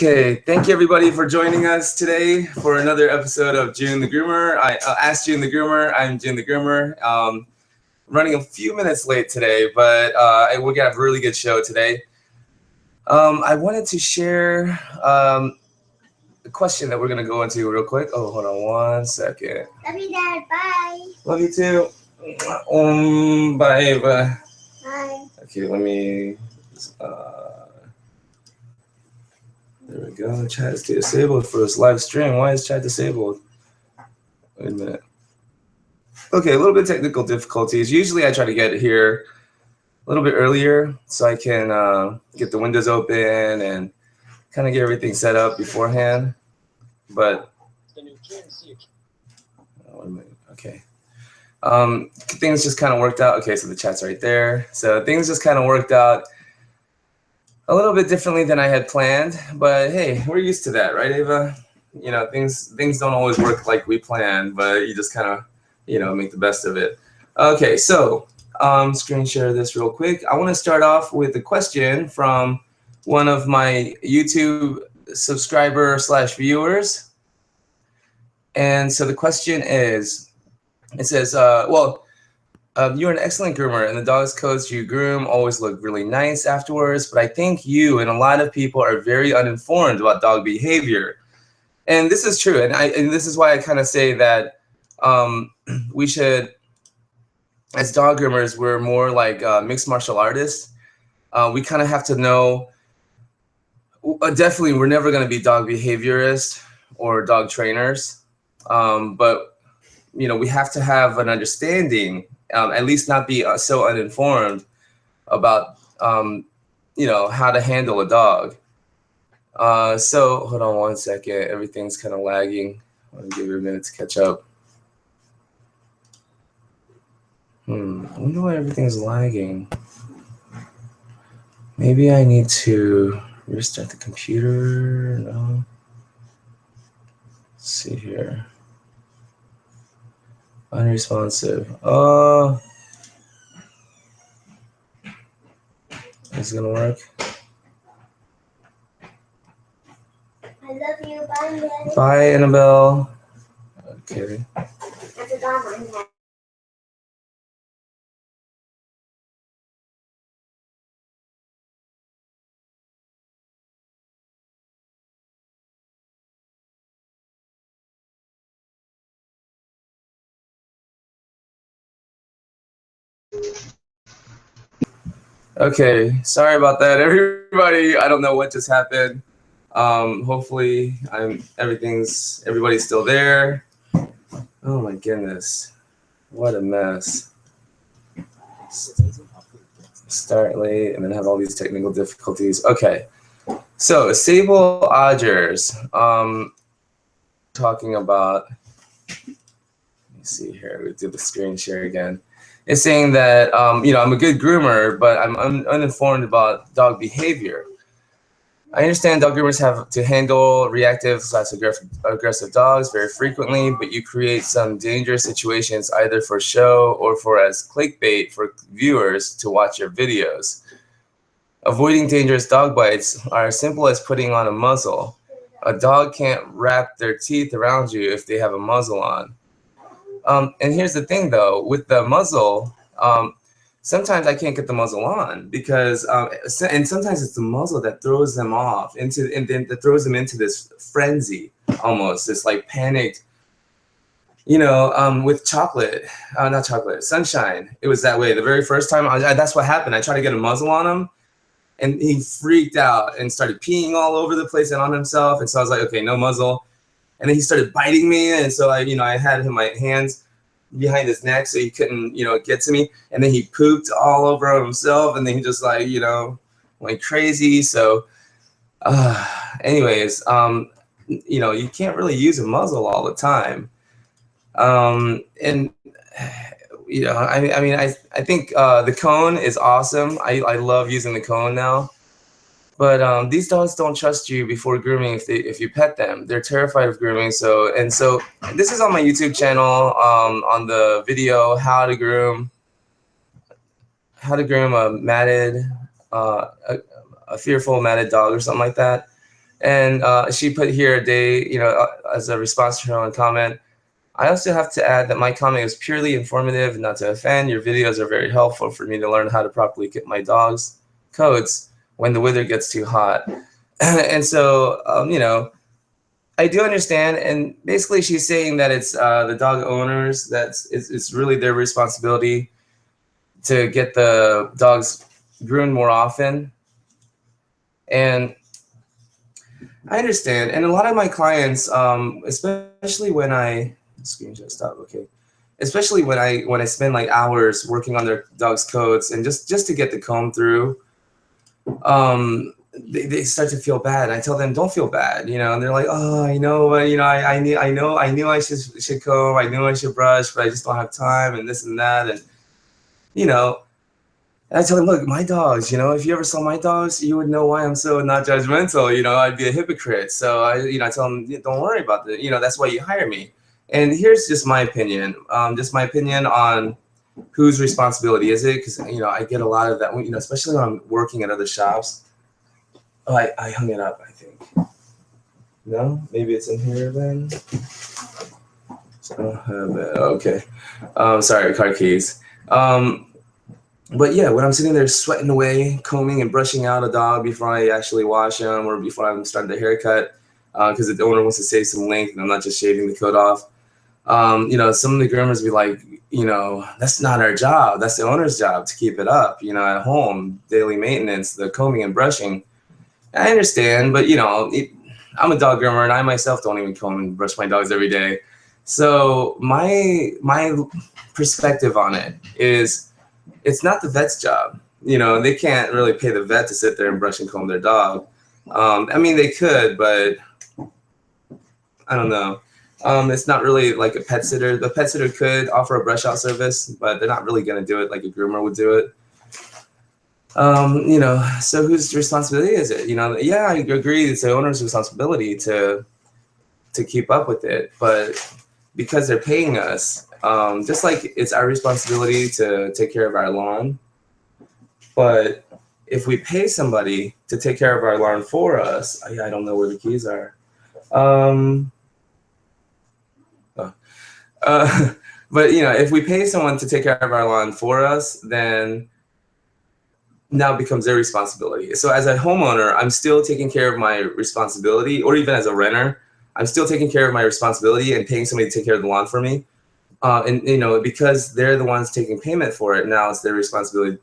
Okay, thank you everybody for joining us today for another episode of Jun the Groomer. Ask Jun the Groomer. I'm Jun the Groomer. Running a few minutes late today, but we're gonna have a really good show today. I wanted to share a question that we're gonna go into real quick. Oh, hold on one second. Love you, Dad. Bye. Love you too. Bye, Ava. Bye. Okay, let me. There we go. Chat is disabled for this live stream. Why is chat disabled? Wait a minute. Okay, a little bit of technical difficulties. Usually I try to get here a little bit earlier so I can get the windows open and kind of get everything set up beforehand. But wait a minute. Okay. Things just kind of worked out. Okay, so the chat's right there. So things just kind of worked out a little bit differently than I had planned, but hey, we're used to that, right, Ava? You know, things don't always work like we planned, but you just kind of, make the best of it. Okay, so screen share this real quick. I want to start off with a question from one of my YouTube subscriber / viewers. And so the question is, it says, you're an excellent groomer, and the dog's coats you groom always look really nice afterwards, but I think you and a lot of people are very uninformed about dog behavior. And this is true, and this is why I kind of say that we should, as dog groomers, we're more like mixed martial artists. We kind of have to know, definitely we're never going to be dog behaviorists or dog trainers, but we have to have an understanding, at least not be so uninformed about, how to handle a dog. So hold on one second. Everything's kind of lagging. I'll give you a minute to catch up. I wonder why everything's lagging. Maybe I need to restart the computer. No. Let's see here. Unresponsive. Is it gonna work? I love you. Bye, Daddy. Bye, Annabelle. Okay. That's a dog, my dad. Okay, sorry about that, everybody. I don't know what just happened. Hopefully, everybody's still there. Oh my goodness, what a mess. Start late and then have all these technical difficulties. Okay, so Sable Odgers, talking about. Let me see here. We do the screen share again. Is saying that I'm a good groomer, but I'm uninformed about dog behavior. I understand dog groomers have to handle reactive / aggressive dogs very frequently, but you create some dangerous situations either for show or for as clickbait for viewers to watch your videos. Avoiding dangerous dog bites are as simple as putting on a muzzle. A dog can't wrap their teeth around you if they have a muzzle on. And here's the thing, though, with the muzzle, sometimes I can't get the muzzle on because, and sometimes it's the muzzle that throws them off and then that throws them into this frenzy, almost this like panicked, with not chocolate, Sunshine. It was that way. The very first time, that's what happened. I tried to get a muzzle on him, and he freaked out and started peeing all over the place and on himself. And so I was like, okay, no muzzle. And then he started biting me, and so I had my hands behind his neck so he couldn't, get to me. And then he pooped all over himself, and then he just went crazy. So, anyways, you can't really use a muzzle all the time. I think the cone is awesome. I love using the cone now. But these dogs don't trust you before grooming if you pet them. They're terrified of grooming. So this is on my YouTube channel on the video how to groom a matted, a fearful matted dog or something like that. And she put here a day, as a response to her own comment. I also have to add that my comment is purely informative, not to offend. Your videos are very helpful for me to learn how to properly get my dog's coats when the weather gets too hot. And so, I do understand. And basically, she's saying that it's the dog owners it's really their responsibility to get the dogs groomed more often. And I understand. And a lot of my clients, especially when I screenshot stop, okay. Especially when I spend like hours working on their dog's coats and just to get the comb through, they start to feel bad. And I tell them, don't feel bad, and they're like, oh, I know, I knew I should comb, I knew I should brush, but I just don't have time and this and that. And, and I tell them, look, my dogs, if you ever saw my dogs, you would know why I'm so not judgmental. I'd be a hypocrite. So I tell them, don't worry about that. That's why you hire me. And here's just my opinion, on whose responsibility is it? Because, I get a lot of that, especially when I'm working at other shops. Oh, I hung it up, I think. No, maybe it's in here then. So I don't have it. Okay. Sorry, car keys. But yeah, when I'm sitting there sweating away, combing and brushing out a dog before I actually wash him or before I'm starting the haircut, because the owner wants to save some length and I'm not just shaving the coat off. Some of the groomers be like, that's not our job. That's the owner's job to keep it up, at home, daily maintenance, the combing and brushing. I understand, but, I'm a dog groomer and I myself don't even comb and brush my dogs every day. So my perspective on it is, it's not the vet's job. They can't really pay the vet to sit there and brush and comb their dog. I mean, they could, but I don't know. It's not really like a pet sitter. The pet sitter could offer a brush out service, but they're not really going to do it like a groomer would do it. So whose responsibility is it? Yeah, I agree. It's the owner's responsibility to keep up with it, but because they're paying us, just like it's our responsibility to take care of our lawn. But if we pay somebody to take care of our lawn for us, I don't know where the keys are. But if we pay someone to take care of our lawn for us, then now it becomes their responsibility. So as a homeowner, I'm still taking care of my responsibility, or even as a renter, I'm still taking care of my responsibility and paying somebody to take care of the lawn for me. And because they're the ones taking payment for it, now it's their responsibility.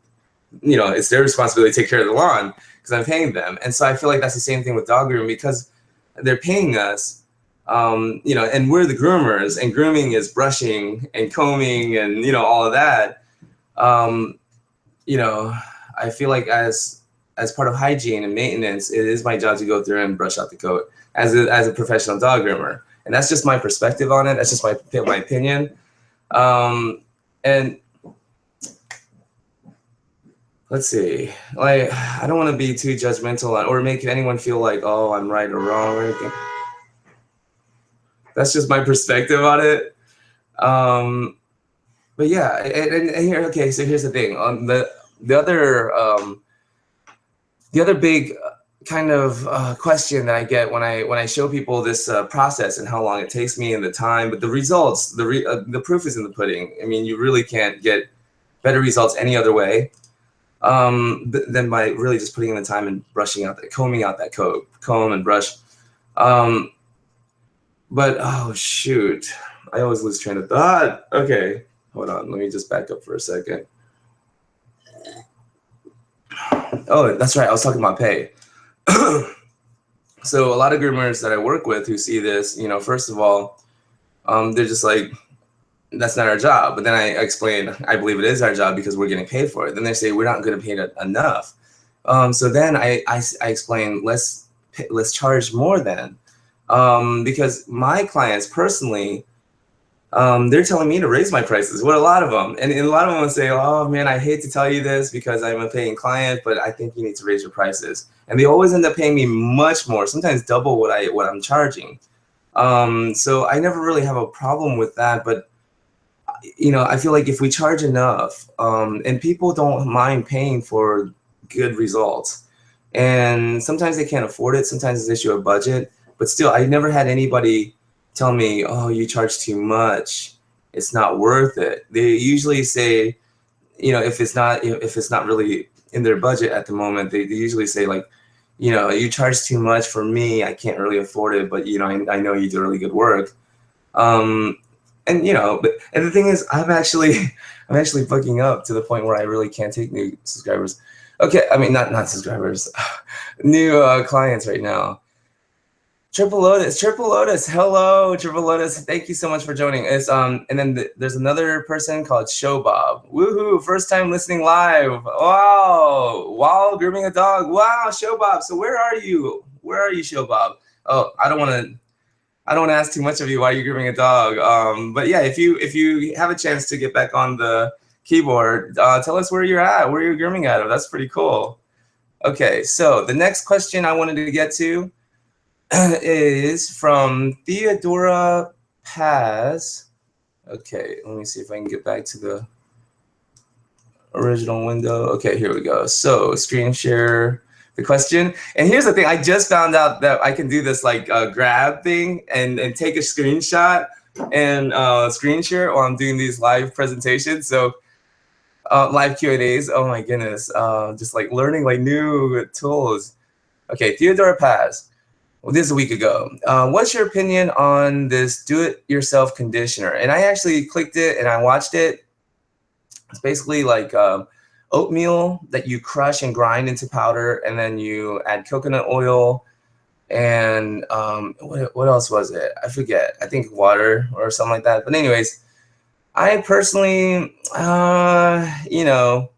It's their responsibility to take care of the lawn because I'm paying them. And so I feel like that's the same thing with dog grooming, because they're paying us, and we're the groomers, and grooming is brushing and combing and all of that. I feel like as part of hygiene and maintenance, it is my job to go through and brush out the coat as a professional dog groomer. And that's just my perspective on it. That's just my opinion. And let's see, like, I don't want to be too judgmental or make anyone feel like, oh, I'm right or wrong or anything. That's just my perspective on it. But yeah, and here, okay, so here's the thing. The other big kind of question that I get when I show people this process and how long it takes me and the time, but the results, the proof is in the pudding. I mean, you really can't get better results any other way than by really just putting in the time and combing out that comb and brush. But oh shoot, I always lose train of thought. Okay, hold on, let me just back up for a second. Oh, that's right, I was talking about pay. So a lot of groomers that I work with who see this, first of all, they're just like, that's not our job. But then I explain, I believe it is our job because we're getting paid for it. Then they say, we're not going to pay it enough. So then I explain, let's charge more then. Because my clients personally, they're telling me to raise my prices. What a lot of them, and a lot of them will say, "Oh man, I hate to tell you this because I'm a paying client, but I think you need to raise your prices." And they always end up paying me much more, sometimes double what I'm charging. So I never really have a problem with that. But I feel like if we charge enough, and people don't mind paying for good results, And sometimes they can't afford it. Sometimes it's an issue of budget. But still, I never had anybody tell me, oh, you charge too much. It's not worth it. They usually say, you know, if it's not really in their budget at the moment, they usually say like, you know, you charge too much for me. I can't really afford it, but you know, I know you do really good work. And you know, and the thing is, I'm actually booking up to the point where I really can't take new subscribers. Okay, I mean not subscribers, new clients right now. Triple Lotus, hello, Triple Lotus. Thank you so much for joining. It's and then there's another person called Show Bob. Woohoo! First time listening live. Wow! While grooming a dog. Wow, Show Bob. So where are you? Where are you, Show Bob? Oh, I don't want to ask too much of you while you're grooming a dog. But yeah, if you have a chance to get back on the keyboard, tell us where you're at, where you're grooming at. That's pretty cool. Okay, so the next question I wanted to get to is from Theodora Paz. Okay, let me see if I can get back to the original window. Okay, here we go. So screen share the question. And here's the thing, I just found out that I can do this like grab thing and take a screenshot and screen share while I'm doing these live presentations. So live Q&As, oh my goodness, just like learning like new tools. Okay, Theodora Paz. Well, this is a week ago. What's your opinion on this do-it-yourself conditioner? And I actually clicked it and I watched it. It's basically like oatmeal that you crush and grind into powder, and then you add coconut oil and what else was it? I forget. I think water or something like that. But anyways, I personally, you know,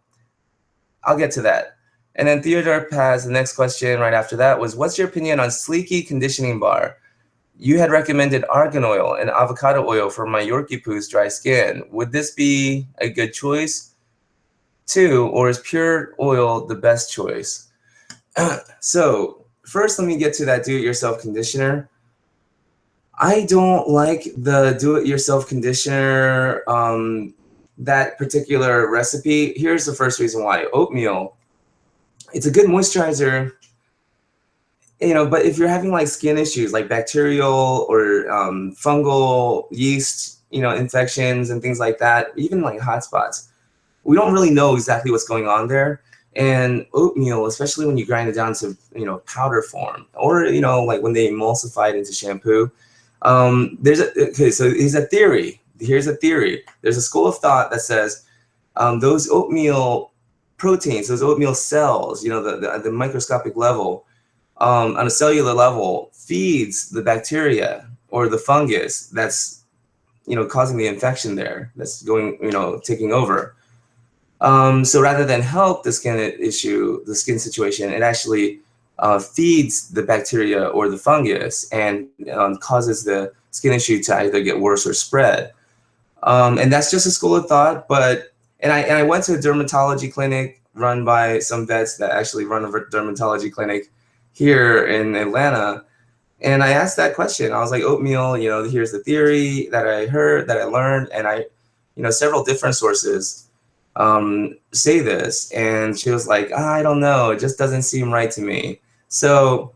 I'll get to that. And then Theodore Paz, the next question right after that was, what's your opinion on Sleeky Conditioning Bar? You had recommended argan oil and avocado oil for my Yorkie Poo's dry skin. Would this be a good choice too, or is pure oil the best choice? So first, let me get to that do-it-yourself conditioner. I don't like the do-it-yourself conditioner, that particular recipe. Here's the first reason why. Oatmeal. It's a good moisturizer, you know, but if you're having like skin issues like bacterial or fungal yeast, you know, infections and things like that, even like hot spots, we don't really know exactly what's going on there. And oatmeal, especially when you grind it down to, you know, powder form, or, you know, like when they emulsify it into shampoo, okay, so here's a theory. There's a school of thought that says those oatmeal proteins, those oatmeal cells, you know, the microscopic level, on a cellular level, feeds the bacteria or the fungus that's, you know, causing the infection there, that's going, you know, taking over. So rather than help the skin issue, the skin situation, it actually feeds the bacteria or the fungus and causes the skin issue to either get worse or spread. And that's just a school of thought, but and I went to a dermatology clinic run by some vets that actually run a dermatology clinic here in Atlanta. And I asked that question. I was like, oatmeal, you know, here's the theory that I heard, that I learned, and you know, several different sources say this. And she was like, I don't know, it just doesn't seem right to me. So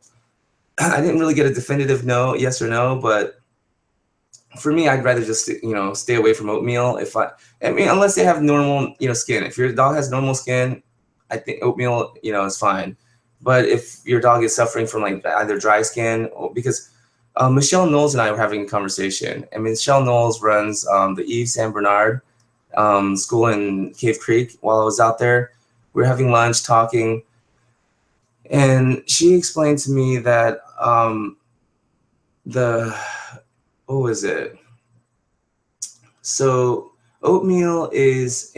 I didn't really get a definitive no, yes or no, but for me, I'd rather just, you know, stay away from oatmeal. I mean, unless they have normal, you know, skin. If your dog has normal skin, I think oatmeal, you know, is fine. But if your dog is suffering from like either dry skin, because Michelle Knowles and I were having a conversation, and Michelle Knowles runs the Yves San Bernard school in Cave Creek. While I was out there, we were having lunch, talking, and she explained to me that what was it? So oatmeal is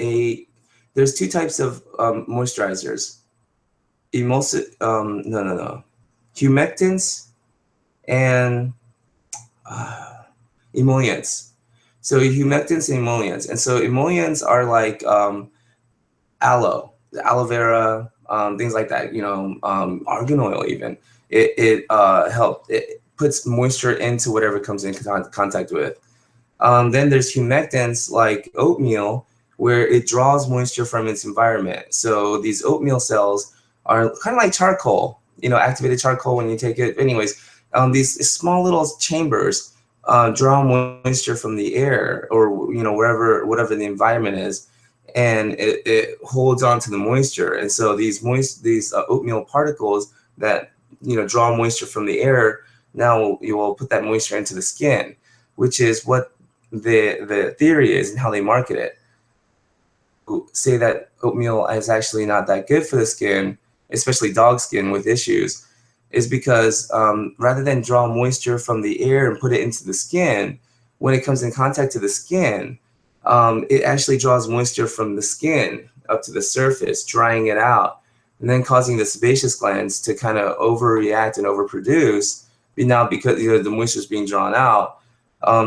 there's two types of moisturizers. Humectants and emollients. So humectants and emollients. And so emollients are like aloe vera, things like that, you know, argan oil even. It puts moisture into whatever it comes in contact with. Then there's humectants like oatmeal, where it draws moisture from its environment. So these oatmeal cells are kind of like charcoal, you know, activated charcoal when you take it. Anyways, these small little chambers draw moisture from the air, or you know, whatever the environment is, and it holds on to the moisture. And so these oatmeal particles that, you know, draw moisture from the air, now you will put that moisture into the skin, which is what the theory is and how they market it. Say that oatmeal is actually not that good for the skin, especially dog skin with issues, is because rather than draw moisture from the air and put it into the skin, when it comes in contact to the skin, it actually draws moisture from the skin up to the surface, drying it out, and then causing the sebaceous glands to kind of overreact and overproduce. Now, because, you know, the moisture is being drawn out,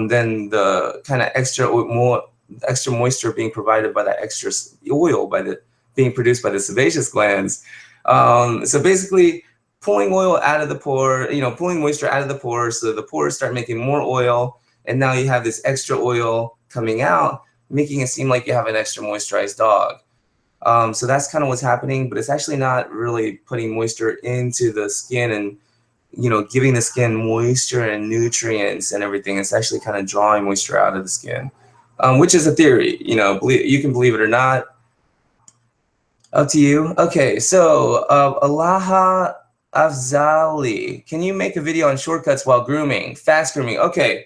then the kind of extra moisture being provided by that extra oil being produced by the sebaceous glands. So basically, pulling oil out of the pore, you know, pulling moisture out of the pores, so the pores start making more oil, and now you have this extra oil coming out, making it seem like you have an extra moisturized dog. So that's kind of what's happening, but it's actually not really putting moisture into the skin and, you know, giving the skin moisture and nutrients and everything. It's actually kind of drawing moisture out of the skin, which is a theory. You know, you can believe it or not. Up to you. Okay, so Aloha Afzali, can you make a video on shortcuts while grooming? Fast grooming. Okay.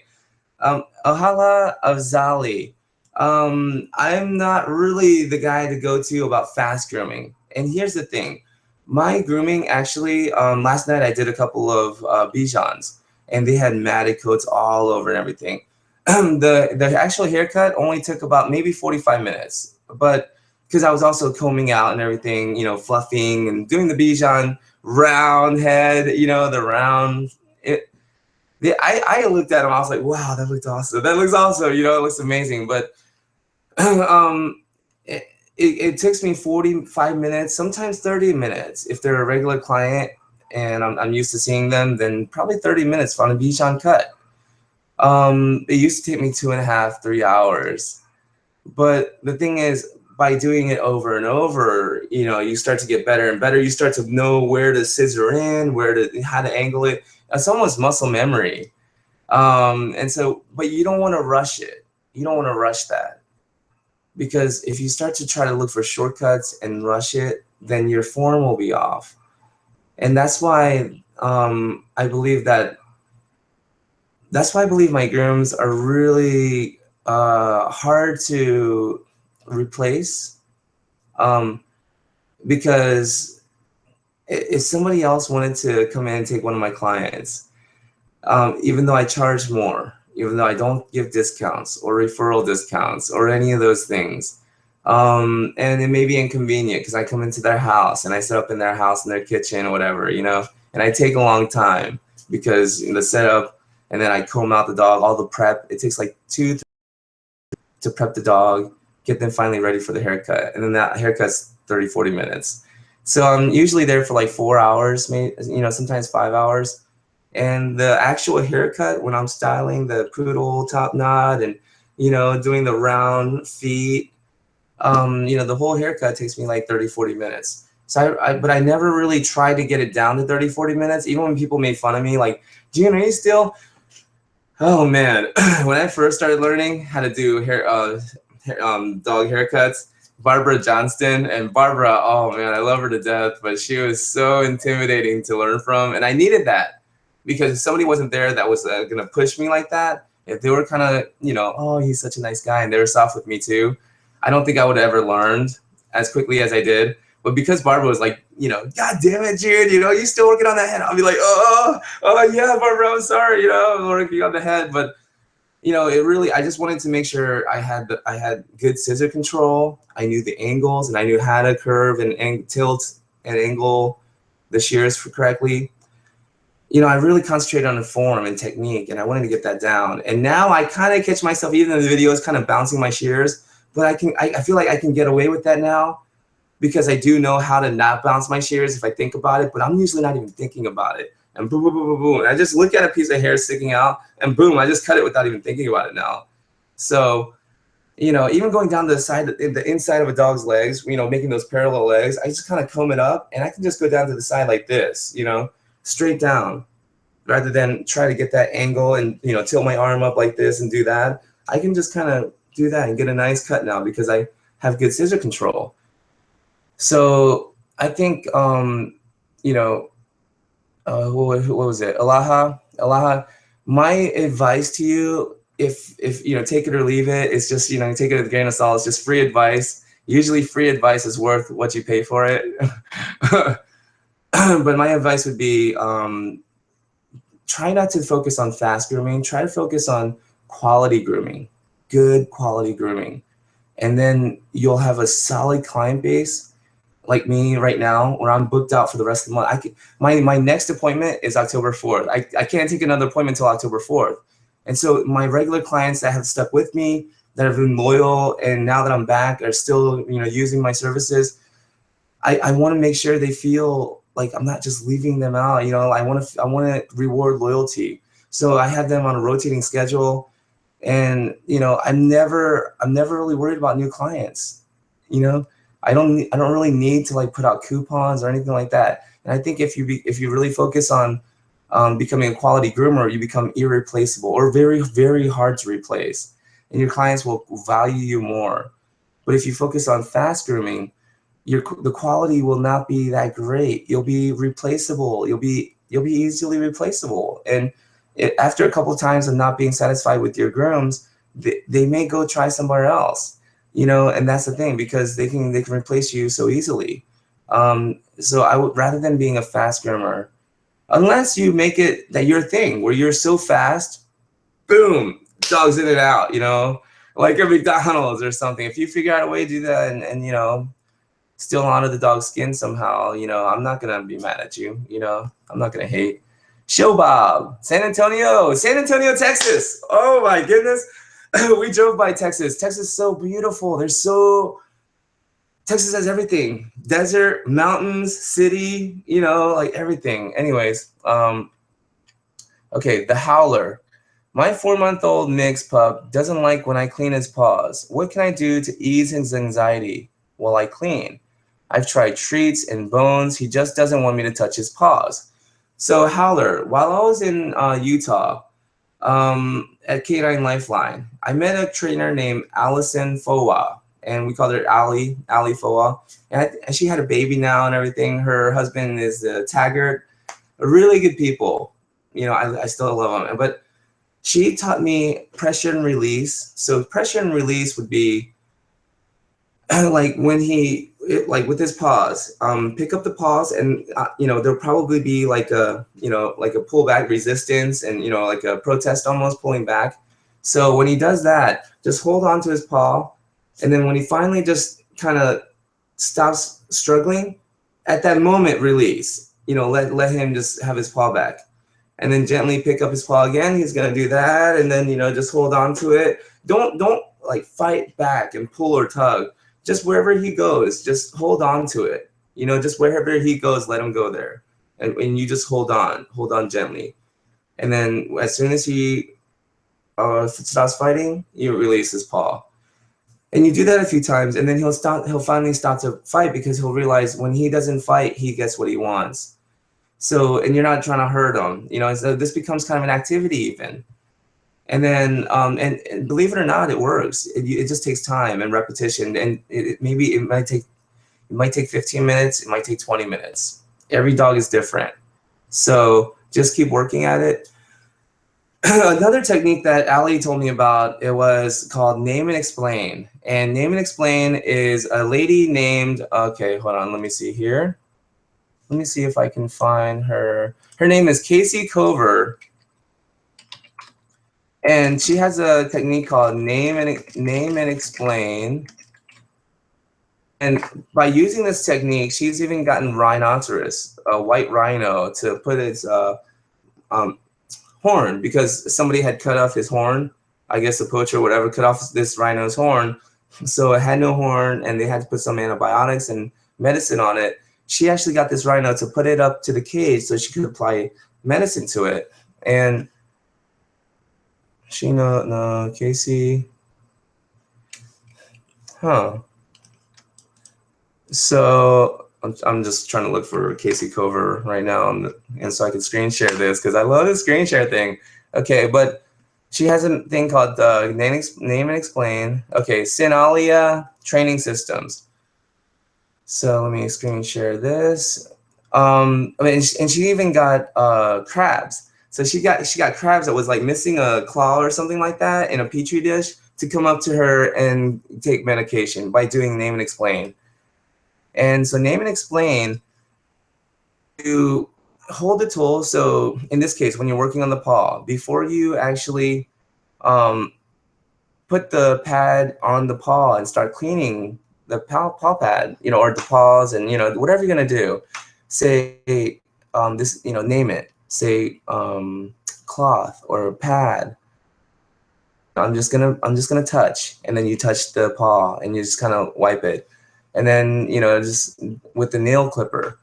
Aloha Afzali. I'm not really the guy to go to about fast grooming. And here's the thing. My grooming actually, last night I did a couple of Bijans, and they had matted coats all over and everything. The actual haircut only took about maybe 45 minutes, but because I was also combing out and everything, you know, fluffing and doing the Bijan round head, you know, the round. I looked at him, I was like, wow, that looked awesome. That looks awesome, you know, it looks amazing. But it takes me 45 minutes, sometimes 30 minutes. If they're a regular client and I'm used to seeing them, then probably 30 minutes on a Bijan cut. It used to take me 2.5, 3 hours. But the thing is, by doing it over and over, you know, you start to get better and better. You start to know where to scissor in, how to angle it. It's almost muscle memory. And so, but you don't want to rush it. You don't want to rush that. Because if you start to try to look for shortcuts and rush it, then your form will be off. And that's why I believe my grooms are really hard to replace, because if somebody else wanted to come in and take one of my clients, even though I charge more, even though I don't give discounts or referral discounts or any of those things, and it may be inconvenient because I come into their house and I set up in their house in their kitchen or whatever, you know, and I take a long time because the setup, and then I comb out the dog, all the prep, it takes like 2 to prep the dog, get them finally ready for the haircut, and then that haircut's 30-40 minutes. So I'm usually there for like 4 hours, maybe, you know, sometimes 5 hours. And the actual haircut, when I'm styling the poodle top knot and, you know, doing the round feet, you know, the whole haircut takes me like 30-40 minutes. So but I never really tried to get it down to 30-40 minutes, even when people made fun of me, like, Jun, are you still? Oh man, when I first started learning how to do dog haircuts, Barbara Johnston, and Barbara, oh man, I love her to death, but she was so intimidating to learn from, and I needed that, because if somebody wasn't there that was gonna push me like that, if they were kind of, you know, oh, he's such a nice guy, and they were soft with me too, I don't think I would have ever learned as quickly as I did. But because Barbara was like, you know, God damn it, Jun, you know, you still working on that head? I'll be like, oh yeah, Barbara, I'm sorry, you know, I'm working on the head. But you know, it really, I just wanted to make sure I had good scissor control. I knew the angles, and I knew how to curve and tilt and angle the shears correctly. You know, I really concentrated on the form and technique, and I wanted to get that down. And now I kind of catch myself, even in the videos, kind of bouncing my shears, but I feel like I can get away with that now, because I do know how to not bounce my shears if I think about it, but I'm usually not even thinking about it. And boom, boom, boom, boom, boom. And I just look at a piece of hair sticking out, and boom, I just cut it without even thinking about it now. So you know, even going down the inside of a dog's legs, you know, making those parallel legs, I just kind of comb it up, and I can just go down to the side like this, you know, straight down, rather than try to get that angle and, you know, tilt my arm up like this and do that. I can just kind of do that and get a nice cut now because I have good scissor control. So I think, you know, what was it? Aloha. My advice to you, if you know, take it or leave it, it's just, you know, take it with a grain of salt. It's just free advice. Usually free advice is worth what you pay for it. But my advice would be, try not to focus on fast grooming. Try to focus on quality grooming, good quality grooming. And then you'll have a solid client base like me right now, where I'm booked out for the rest of the month. My next appointment is October 4th. I can't take another appointment until October 4th. And so my regular clients that have stuck with me, that have been loyal, and now that I'm back are still, you know, using my services, I want to make sure they feel like I'm not just leaving them out. You know, I want to reward loyalty. So I have them on a rotating schedule, and you know, I'm never really worried about new clients. You know, I don't really need to like put out coupons or anything like that. And I think if you really focus on becoming a quality groomer, you become irreplaceable or very, very hard to replace, and your clients will value you more. But if you focus on fast grooming, the quality will not be that great. You'll be replaceable. You'll be easily replaceable. And after a couple of times of not being satisfied with your grooms, they may go try somewhere else. You know, and that's the thing, because they can replace you so easily. So I would, rather than being a fast groomer, unless you make it that your thing where you're so fast, boom, dog's in and out, you know, like a McDonald's or something. If you figure out a way to do that and you know, still honor the dog's skin somehow, you know, I'm not gonna be mad at you, you know, I'm not gonna hate. Show Bob, San Antonio, Texas. Oh my goodness. We drove by Texas. Texas is so beautiful. Texas has everything. Desert, mountains, city, you know, like everything. Anyways, okay, the howler. My 4-month-old mixed pup doesn't like when I clean his paws. What can I do to ease his anxiety while I clean? I've tried treats and bones. He just doesn't want me to touch his paws. So howler, while I was in Utah, at K9 Lifeline, I met a trainer named Allison Fowa, and we called her Ali Fowa. And she had a baby now and everything. Her husband is Taggart. Really good people. You know, I still love them. But she taught me pressure and release. So pressure and release would be like when like with his paws, pick up the paws, and you know, there'll probably be like a, you know, like a pullback resistance, and you know, like a protest almost pulling back. So when he does that, just hold on to his paw, and then when he finally just kind of stops struggling, at that moment release. You know, let him just have his paw back, and then gently pick up his paw again. He's gonna do that, and then, you know, just hold on to it. Don't like fight back and pull or tug. Just wherever he goes, just hold on to it. You know, just wherever he goes, let him go there. And you just hold on gently. And then as soon as he stops fighting, you release his paw. And you do that a few times, and then he'll finally stop to fight, because he'll realize when he doesn't fight, he gets what he wants. So, and you're not trying to hurt him, you know, so this becomes kind of an activity even. And then, and believe it or not, it works. It just takes time and repetition, and maybe it might take 15 minutes. It might take 20 minutes. Every dog is different, so just keep working at it. Another technique that Ali told me about, it was called name and explain. And name and explain is a lady named, okay, hold on, let me see here. Let me see if I can find her. Her name is Casey Cover. And she has a technique called name and explain. And by using this technique, she's even gotten rhinoceros, a white rhino, to put its horn, because somebody had cut off his horn. I guess a poacher or whatever cut off this rhino's horn. So it had no horn, and they had to put some antibiotics and medicine on it. She actually got this rhino to put it up to the cage so she could apply medicine to it. And Casey. Huh. So I'm just trying to look for Casey Cover right now, and so I can screen share this because I love the screen share thing. Okay, but she has a thing called name and explain. Okay, Sinalia training systems. So let me screen share this. I mean, and she even got crabs. So she got crabs that was like missing a claw or something like that in a petri dish to come up to her and take medication by doing name and explain. And so name and explain, you hold the tool. So in this case, when you're working on the paw, before you actually put the pad on the paw and start cleaning the paw pad, or the paws, and whatever you're gonna do, say this, name it. Say cloth or pad. I'm just gonna touch, and then you touch the paw, and you just kind of wipe it, and then just with the nail clipper,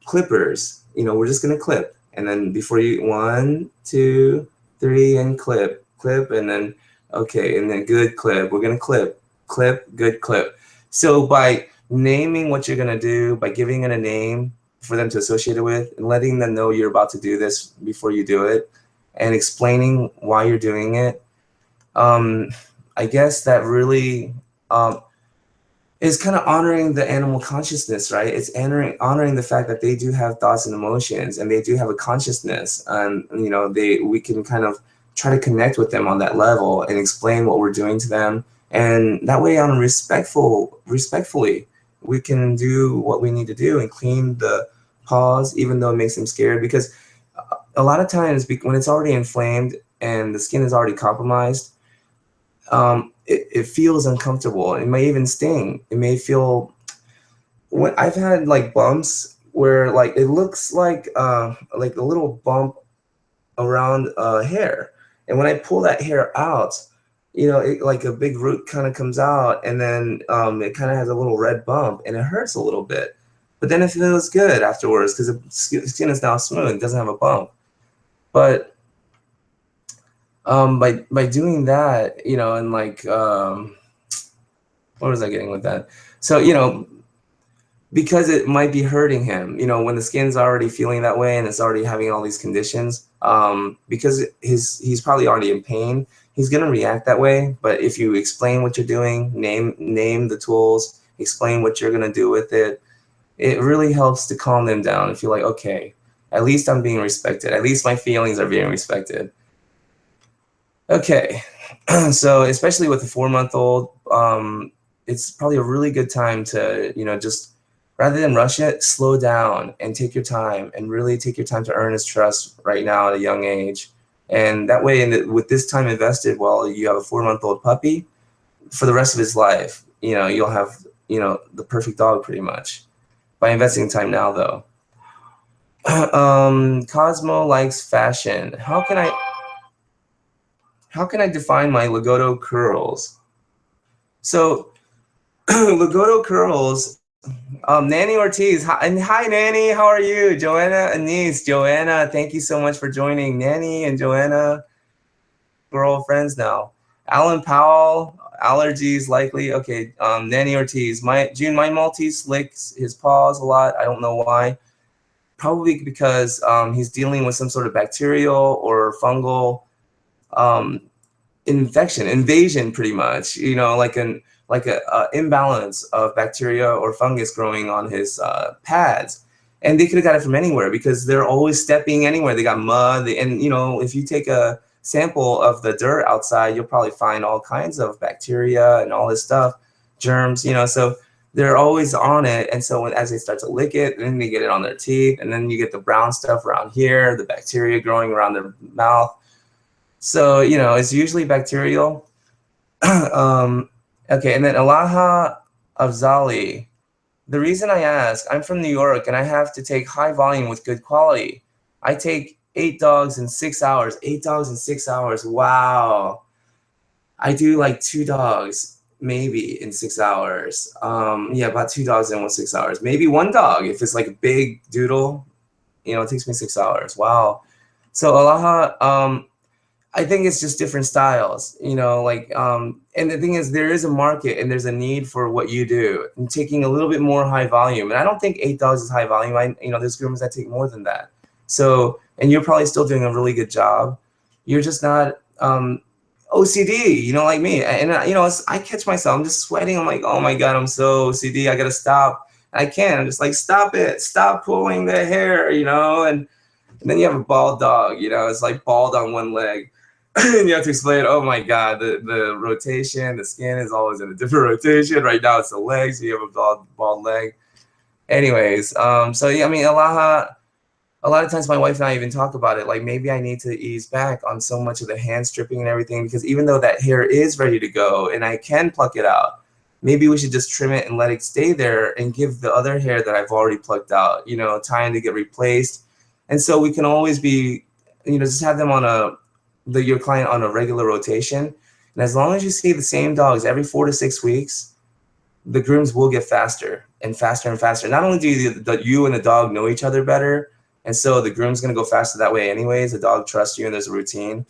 clippers. We're just gonna clip, and then before you 1, 2, 3, and clip, and then okay, and then good clip. We're gonna clip, good clip. So by naming what you're gonna do, by giving it a name for them to associate it with, and letting them know you're about to do this before you do it, and explaining why you're doing it, I guess that really is kind of honoring the animal consciousness, right? It's honoring the fact that they do have thoughts and emotions, and they do have a consciousness, and we can kind of try to connect with them on that level and explain what we're doing to them, and that way, on respectfully, we can do what we need to do and clean the paws, even though it makes them scared, because a lot of times when it's already inflamed and the skin is already compromised, it feels uncomfortable. It may even sting. It may feel. When I've had like bumps where like it looks like a little bump around hair, and when I pull that hair out, it, like a big root kind of comes out, and then it kind of has a little red bump, and it hurts a little bit, but then it feels good afterwards because the skin is now smooth. It doesn't have a bump. But by doing that, and like what was I getting with that? So because it might be hurting him, when the skin's already feeling that way and it's already having all these conditions, because he's probably already in pain, he's gonna react that way. But if you explain what you're doing, name the tools, explain what you're gonna do with it, it really helps to calm them down and feel like, okay, at least I'm being respected. At least my feelings are being respected. Okay, so especially with a 4-month-old, it's probably a really good time to, just rather than rush it, slow down and take your time, and really take your time to earn his trust right now at a young age. And that way, with this time invested while you have a 4-month-old puppy, for the rest of his life, you'll have, the perfect dog pretty much by investing time now, though. Cosmo likes fashion. How can I define my Legato curls? So Legato curls, Nanny Ortiz. Hi, Nanny. How are you? Joanna, Anise, Joanna. Thank you so much for joining. Nanny and Joanna, we're all friends now. Alan Powell, Allergies likely. Okay, Nanny Ortiz. My Maltese licks his paws a lot. I don't know why. Probably because he's dealing with some sort of bacterial or fungal invasion, pretty much. Like an imbalance of bacteria or fungus growing on his pads, and they could have got it from anywhere because they're always stepping anywhere. They got mud, and if you take a sample of the dirt outside, you'll probably find all kinds of bacteria and all this stuff, germs. So they're always on it, and so as they start to lick it, then they get it on their teeth, and then you get the brown stuff around here, the bacteria growing around their mouth. So it's usually bacterial. Okay, and then Aloha Afzali. The reason I ask, I'm from New York and I have to take high volume with good quality. I take 8 dogs in 6 hours. 8 dogs in 6 hours. Wow. I do like 2 dogs maybe in 6 hours. Yeah, about 2 dogs in 6 hours. Maybe 1 dog if it's like a big doodle. It takes me 6 hours. Wow. So Aloha, I think it's just different styles, you know, like, and the thing is, there is a market and there's a need for what you do and taking a little bit more high volume. And I don't think 8 dogs is high volume. You know, there's groomers that take more than that. So, and you're probably still doing a really good job. You're just not, OCD, you know, like me. And, you know, I catch myself, I'm just sweating. I'm like, oh my God, I'm so OCD. I got to stop. I can't. I'm just like, stop it. Stop pulling the hair, you know, and then you have a bald dog, you know, it's like bald on one leg. And you have to explain, oh my God, the rotation, the skin is always in a different rotation. Right now it's the legs, so you have a bald leg. Anyways, so yeah, I mean, Aloha, a lot of times my wife and I even talk about it, like maybe I need to ease back on so much of the hand stripping and everything, because even though that hair is ready to go and I can pluck it out, maybe we should just trim it and let it stay there and give the other hair that I've already plucked out, you know, time to get replaced. And so we can always be, you know, just have them on your client on a regular rotation. And as long as you see the same dogs every 4 to 6 weeks, the grooms will get faster and faster and faster. Not only do you and the dog know each other better, and so the groom's gonna go faster that way anyways, the dog trusts you and there's a routine,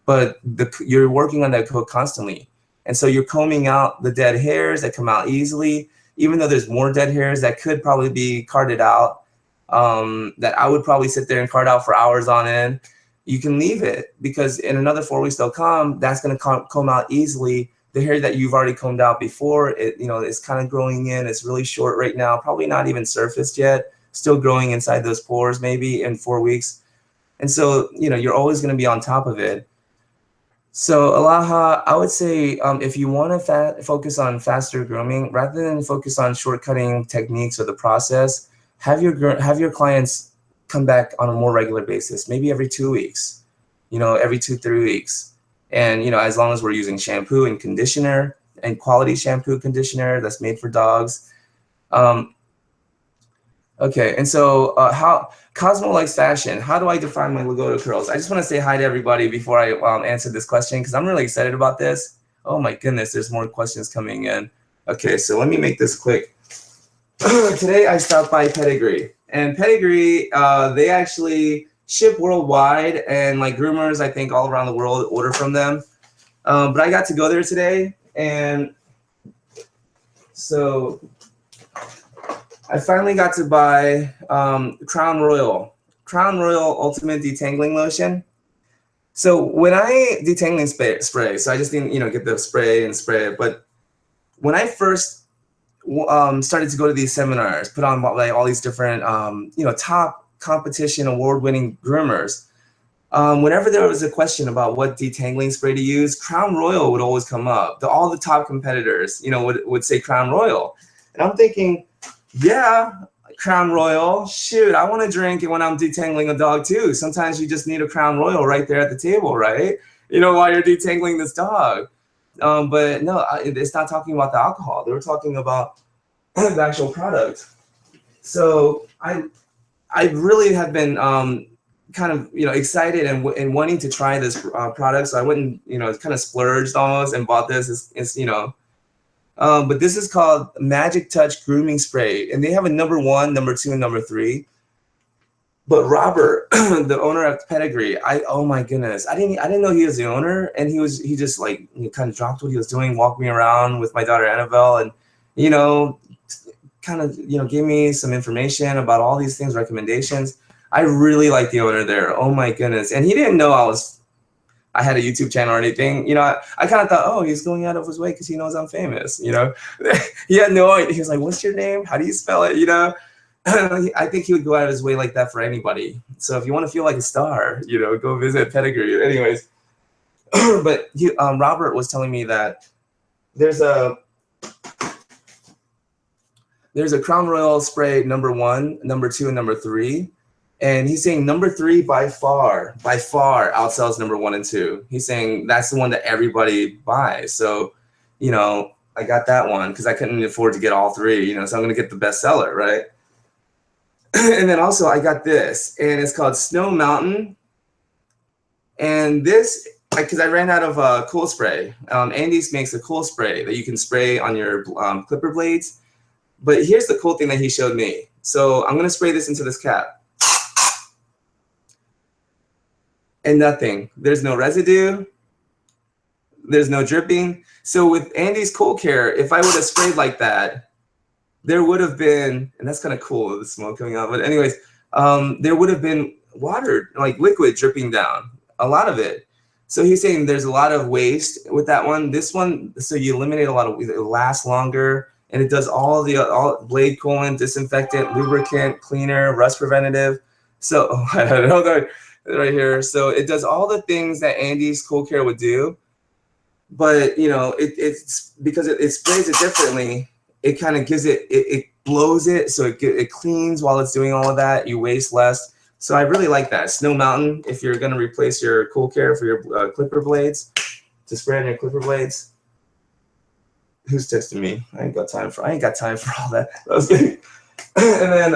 but you're working on that coat constantly. And so you're combing out the dead hairs that come out easily, even though there's more dead hairs that could probably be carted out, that I would probably sit there and cart out for hours on end. You can leave it because in another 4 weeks they'll come. That's going to comb out easily. The hair that you've already combed out before, it, you know, it's kind of growing in. It's really short right now, probably not even surfaced yet. Still growing inside those pores, maybe in 4 weeks. And so, you know, you're always going to be on top of it. So Aloha, I would say if you want to focus on faster grooming, rather than focus on shortcutting techniques or the process, have your clients come back on a more regular basis, maybe every 2 weeks, you know, every 2-3 weeks. And, you know, as long as we're using shampoo and conditioner and quality shampoo conditioner that's made for dogs. Okay, and so how Cosmo likes fashion. How do I define my Lagoda curls? I just want to say hi to everybody before I answer this question, because I'm really excited about this. Oh my goodness, there's more questions coming in. Okay, so let me make this quick. Today I stopped by Pedigree, and Pedigree, they actually ship worldwide, and like groomers, I think all around the world order from them. But I got to go there today, and so I finally got to buy Crown Royal Ultimate Detangling Lotion. So when I detangling spray, so I just didn't, you know, get the spray and spray it. But when I first started to go to these seminars, put on like all these different, you know, top competition award-winning groomers, whenever there was a question about what detangling spray to use, Crown Royal would always come up. All the top competitors, you know, would say Crown Royal, and I'm thinking, yeah, Crown Royal, shoot, I want to drink it when I'm detangling a dog too. Sometimes you just need a Crown Royal right there at the table, right? You know, while you're detangling this dog. But no, it's not talking about the alcohol. They were talking about the actual product. So I really have been kind of, you know, excited and wanting to try this product. So I went and, you know, kind of splurged almost and bought this. It's you know, but this is called Magic Touch Grooming Spray, and they have a number 1, number 2, and number 3. But Robert, the owner of Pedigree, oh my goodness, I didn't know he was the owner, and he just like, he kind of dropped what he was doing, walked me around with my daughter Annabelle, and, you know, kind of, you know, gave me some information about all these things, recommendations. I really like the owner there. Oh my goodness, and he didn't know I had a YouTube channel or anything. You know, I kind of thought, oh, he's going out of his way because he knows I'm famous, you know. He had no idea. He was like, what's your name? How do you spell it? You know, I think he would go out of his way like that for anybody. So if you want to feel like a star, you know, go visit Pedigree. Anyways, but Robert was telling me that there's a Crown Royal spray number 1, number 2, and number 3. And he's saying number 3 by far outsells number 1 and 2. He's saying that's the one that everybody buys. So, you know, I got that one because I couldn't afford to get all 3, you know, so I'm going to get the bestseller, right? And then also I got this, and it's called Snow Mountain. And this, because I ran out of cool spray. Andy's makes a cool spray that you can spray on your clipper blades. But here's the cool thing that he showed me. So I'm going to spray this into this cap. and nothing. There's no residue. There's no dripping. So with Andy's Cool Care, if I would have sprayed like that, there would have been, and that's kind of cool, the smoke coming out. But anyways, there would have been water, like liquid dripping down, a lot of it. So he's saying there's a lot of waste with that one. This one, so you eliminate a lot of, it lasts longer, and it does all blade coolant, disinfectant, lubricant, cleaner, rust preventative. So hold on, right here. So it does all the things that Andy's Cool Care would do, but you know, it's because it sprays it differently. It kind of gives it blows it, so it cleans while it's doing all of that. You waste less. So I really like that. Snow Mountain, if you're gonna replace your Cool Care for your clipper blades, to spray on your clipper blades. Who's texting me? I ain't got time for all that. That was good. And then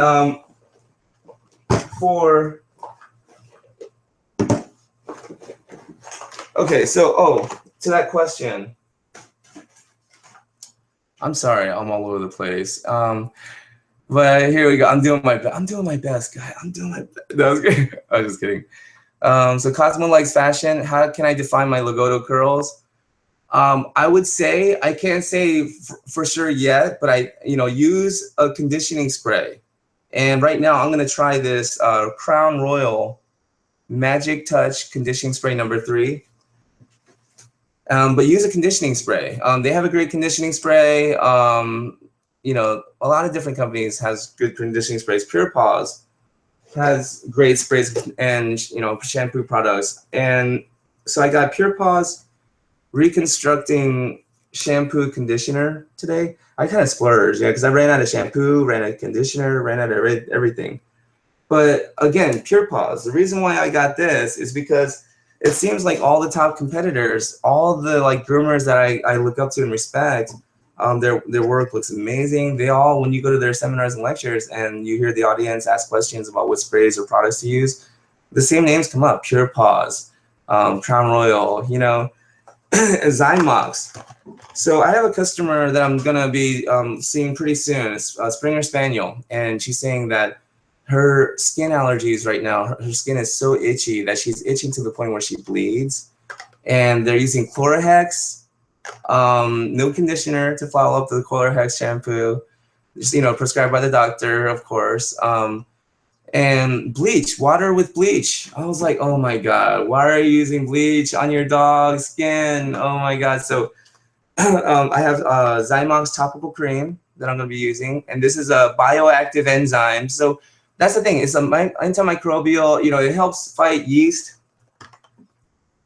okay, so to that question. I'm sorry, I'm all over the place. But here we go. I'm doing my best, guy. I'm doing my best. That was great. I was just kidding. So Cosmo likes fashion. How can I define my Legato curls? I would say, I can't say for sure yet, but use a conditioning spray. And right now I'm gonna try this Crown Royal Magic Touch Conditioning Spray number 3. But use a conditioning spray. They have a great conditioning spray. A lot of different companies has good conditioning sprays. Pure Paws has great sprays and shampoo products. And so I got Pure Paws Reconstructing Shampoo Conditioner today. I kind of splurged, because I ran out of shampoo, ran out of conditioner, ran out of everything. But again, Pure Paws. The reason why I got this is because it seems like all the top competitors, all the groomers that I look up to and respect, their work looks amazing. They all, when you go to their seminars and lectures and you hear the audience ask questions about what sprays or products to use, the same names come up: Pure Paws, Crown Royal, Zymox. So I have a customer that I'm gonna be seeing pretty soon, a Springer Spaniel, and she's saying that her skin allergies right now, her skin is so itchy that she's itching to the point where she bleeds. And they're using Chlorohex, no conditioner to follow up the Chlorohex shampoo, just, prescribed by the doctor, of course. And bleach, water with bleach. I was like, oh my God, why are you using bleach on your dog's skin? Oh my God. So I have Zymox topical cream that I'm gonna be using. And this is a bioactive enzyme. So that's the thing, it's an antimicrobial, it helps fight yeast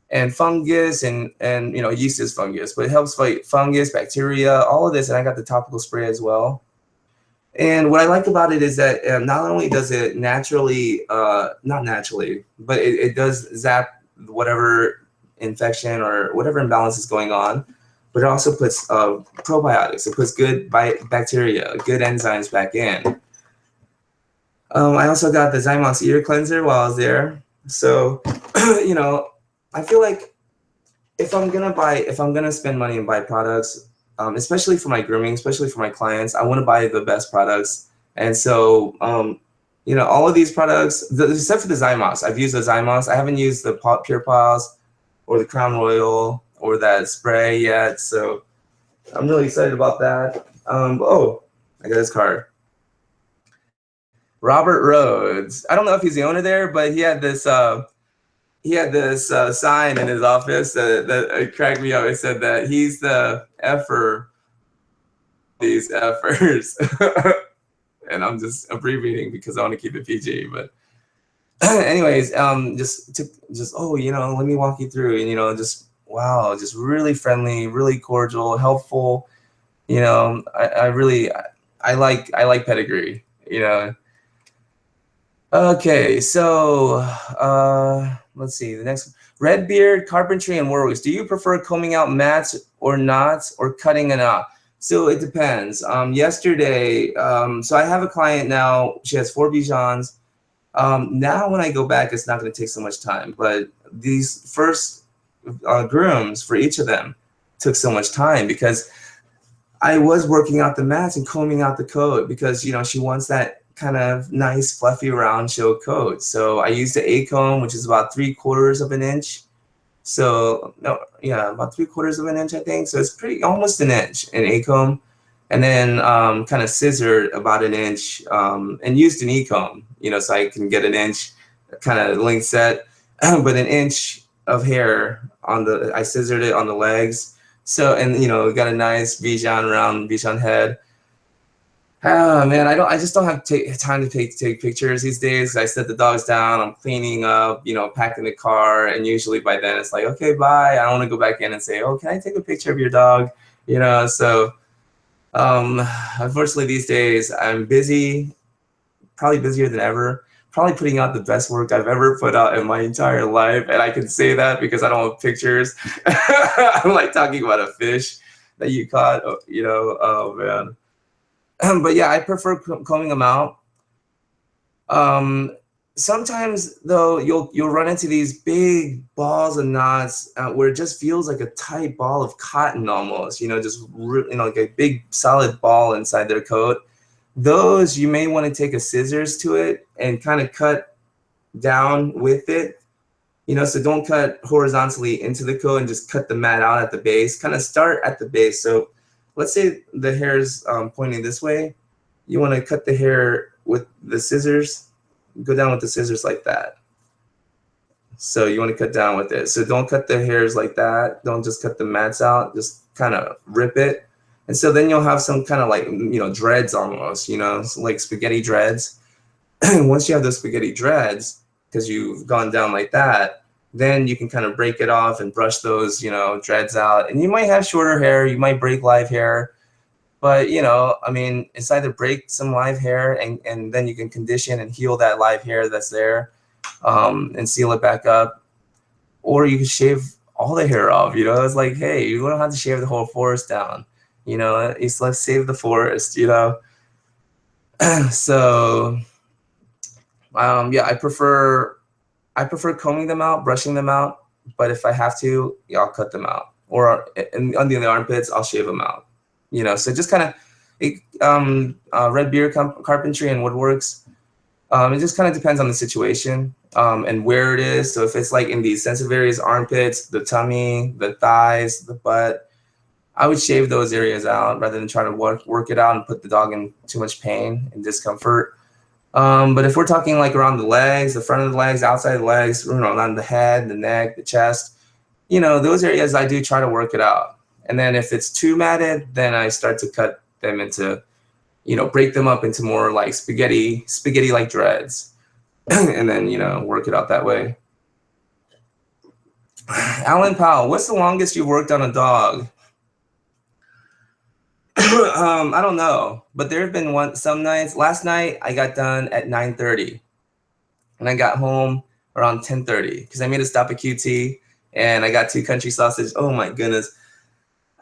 and fungus, and yeast is fungus, but it helps fight fungus, bacteria, all of this. And I got the topical spray as well. And what I like about it is that not only does it naturally, not naturally, but it does zap whatever infection or whatever imbalance is going on, but it also puts probiotics. It puts good bacteria, good enzymes back in. I also got the Zymox ear cleanser while I was there. So, I feel like if I'm gonna spend money and buy products, especially for my grooming, especially for my clients, I want to buy the best products. And so, all of these products, except for the Zymox, I've used the Zymox. I haven't used the Pure Paws or the Crown Royal or that spray yet. So I'm really excited about that. I got his card. Robert Rhodes. I don't know if he's the owner there, but he had this sign in his office that cracked me up. It said that he's the effer, these effers. And I'm just abbreviating because I want to keep it PG. But anyways, let me walk you through. And wow, just really friendly, really cordial, helpful. I like Pedigree. Okay, so let's see, the next one. Redbeard, Carpentry, and Warwick. Do you prefer combing out mats or knots or cutting a knot? So it depends. Yesterday, so I have a client now, she has 4 Bijans. Now when I go back, it's not gonna take so much time, but these first grooms for each of them took so much time because I was working out the mats and combing out the coat because, she wants that kind of nice, fluffy, round show coat. So I used the A comb, which is about 3/4 of an inch. So no, yeah, about 3/4 of an inch, I think. So it's pretty, almost an inch in A comb, and then kind of scissored about an inch, and used an E comb, you know, so I can get an inch kind of length set, but an inch of hair on the, I scissored it on the legs. So, and you know, got a nice Bichon, round Bichon head. Oh man, I just don't have time to take pictures these days. I set the dogs down, I'm cleaning up, you know, packing the car, and usually by then it's like, okay, bye. I don't want to go back in and say, oh, can I take a picture of your dog? You know, so unfortunately these days I'm busy, probably busier than ever, probably putting out the best work I've ever put out in my entire life. And I can say that because I don't have pictures. I'm like talking about a fish that you caught, you know, oh man. But yeah, I prefer combing them out. Sometimes though, you'll run into these big balls of knots where it just feels like a tight ball of cotton almost, you know, just you know, like a big solid ball inside their coat. Those you may want to take a scissors to it and kind of cut down with it, you know, so don't cut horizontally into the coat and just cut the mat out at the base. Kind of start at the base. So let's say the hair is pointing this way. You want to cut the hair with the scissors, go down with the scissors like that. So you want to cut down with it. So don't cut the hairs like that. Don't just cut the mats out, just kind of rip it. And so then you'll have some kind of like, you know, dreads almost, you know, like spaghetti dreads. Once you have those spaghetti dreads, because you've gone down like that, then you can kind of break it off and brush those, you know, dreads out. And you might have shorter hair, you might break live hair, but you know, I mean, it's either break some live hair and then you can condition and heal that live hair that's there, and seal it back up, or you can shave all the hair off. You know, it's like, hey, you don't have to shave the whole forest down. You know, it's like save the forest. You know, so yeah, I prefer combing them out, brushing them out, but if I have to, yeah, I'll cut them out. Or under the armpits, I'll shave them out. You know, so just kind of red beard carpentry and woodworks. It just kind of depends on the situation and where it is. So if it's like in these sensitive areas, armpits, the tummy, the thighs, the butt, I would shave those areas out rather than try to work it out and put the dog in too much pain and discomfort. But if we're talking like around the legs, the front of the legs, outside the legs, you know, around the head, the neck, the chest, you know, those areas I do try to work it out. And then if it's too matted, then I start to cut them into, you know, break them up into more like spaghetti like dreads, and then, you know, work it out that way. Alan Powell, what's the longest you've worked on a dog? I don't know, but there have been some nights. Last night I got done at 9:30, and I got home around 10:30 because I made a stop at QT and I got 2 country sausage. Oh my goodness.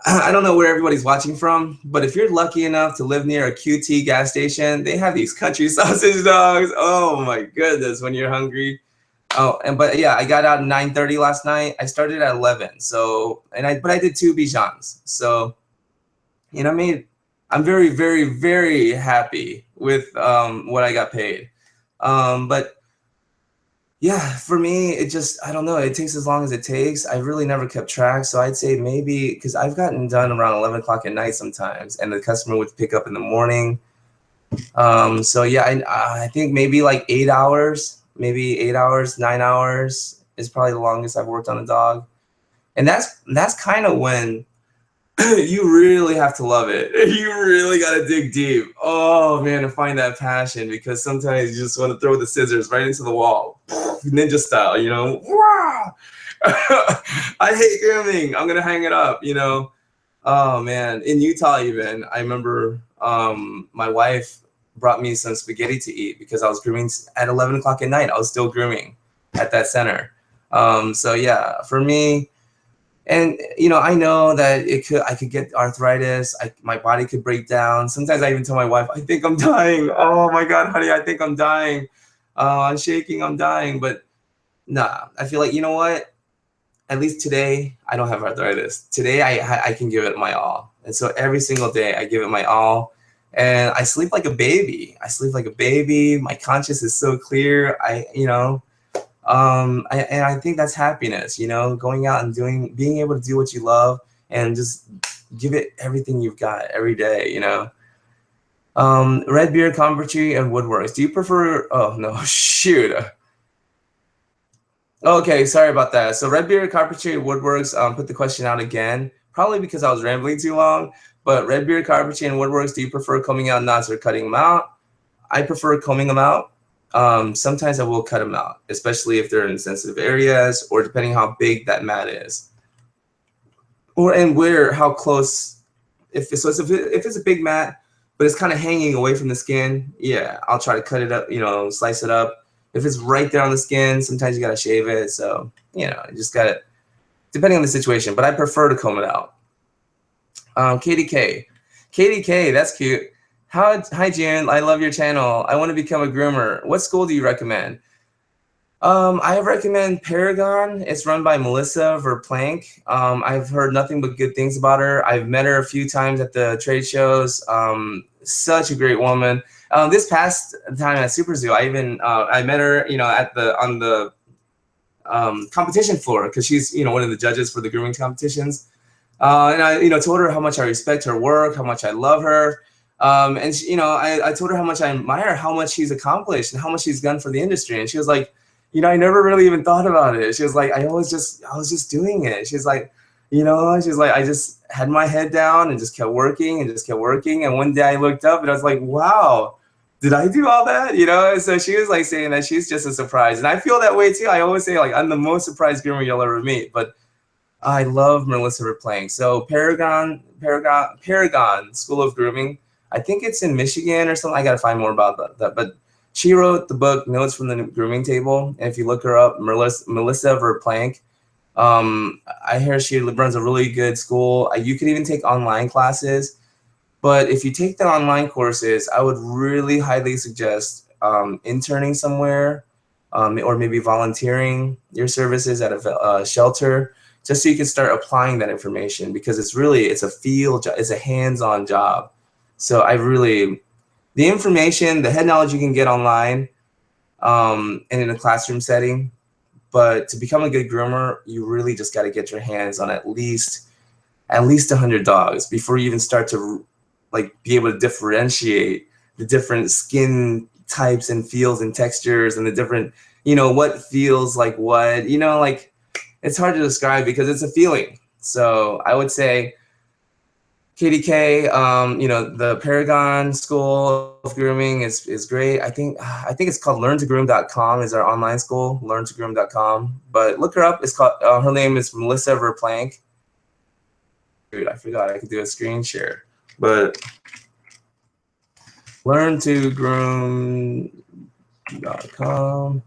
I don't know where everybody's watching from, but if you're lucky enough to live near a QT gas station, they have these country sausage dogs. Oh my goodness, when you're hungry. Oh, but yeah, I got out at 9:30 last night. I started at 11. So, but I did 2 Bichons. So, you know, I'm very, very, very happy with what I got paid. But yeah, for me, it just, I don't know, it takes as long as it takes. I really never kept track. So I'd say maybe, because I've gotten done around 11 o'clock at night sometimes, and the customer would pick up in the morning. So yeah, I think maybe like 8 hours, maybe 8 hours, 9 hours is probably the longest I've worked on a dog. And that's kind of when you really have to love it. You really got to dig deep. Oh man, to find that passion, because sometimes you just want to throw the scissors right into the wall, ninja style, you know. I hate grooming. I'm gonna hang it up, you know. Oh man, in Utah even, I remember my wife brought me some spaghetti to eat because I was grooming at 11 o'clock at night. I was still grooming at that center. So yeah, for me. And you know, I know that I could get arthritis. My body could break down. Sometimes I even tell my wife, I think I'm dying. Oh my God, honey, I think I'm dying. I'm shaking, I'm dying. But nah, I feel like, you know what? At least today, I don't have arthritis. Today, I can give it my all. And so every single day, I give it my all. and I sleep like a baby. I sleep like a baby. My conscience is so clear. And I think that's happiness, you know, going out and being able to do what you love and just give it everything you've got every day, you know. Red beer, carpentry, and woodworks. Do you prefer? Oh no, shoot. Okay, sorry about that. So red beer, carpentry, and woodworks. Put the question out again, probably because I was rambling too long. But red beer, carpentry, and woodworks. Do you prefer combing out knots or cutting them out? I prefer combing them out. Sometimes I will cut them out, especially if they're in sensitive areas or depending how big that mat is, how close. If it's a big mat, but it's kind of hanging away from the skin, yeah, I'll try to cut it up, you know, slice it up. If it's right there on the skin, sometimes you gotta shave it. So, you know, you just gotta, depending on the situation, but I prefer to comb it out. KDK, that's cute. Hi Jun, I love your channel. I want to become a groomer. What school do you recommend? I recommend Paragon. It's run by Melissa Verplank. I've heard nothing but good things about her. I've met her a few times at the trade shows. Such a great woman. This past time at Super Zoo, I met her, you know, on the competition floor because she's, you know, one of the judges for the grooming competitions. And I, you know, told her how much I respect her work, how much I love her. And she, you know, I told her how much I admire how much she's accomplished and how much she's done for the industry. And she was like, you know, I never really even thought about it. She was like, I was just doing it. She's like, you know, she's like, I just had my head down and just kept working and just kept working. And one day I looked up and I was like, wow, did I do all that? You know, and so she was like saying that she's just a surprise. And I feel that way too. I always say like, I'm the most surprised groomer you'll ever meet, but I love Melissa Verplank. So Paragon School of Grooming. I think it's in Michigan or something. I got to find more about that. But she wrote the book Notes from the Grooming Table. And if you look her up, Melissa Verplank, I hear she runs a really good school. You can even take online classes. But if you take the online courses, I would really highly suggest interning somewhere or maybe volunteering your services at a shelter, just so you can start applying that information, because it's a field job, it's a hands-on job. So the information, the head knowledge you can get online and in a classroom setting, but to become a good groomer, you really just got to get your hands on at least 100 dogs before you even start to like be able to differentiate the different skin types and feels and textures and the different, you know, what feels like what, you know, like it's hard to describe because it's a feeling. So I would say KDK, you know, the Paragon School of Grooming is great. I think it's called learntogroom.com is our online school, learntogroom.com. But look her up. It's called, her name is Melissa Verplank. Dude, I forgot I could do a screen share. But learntogroom.com.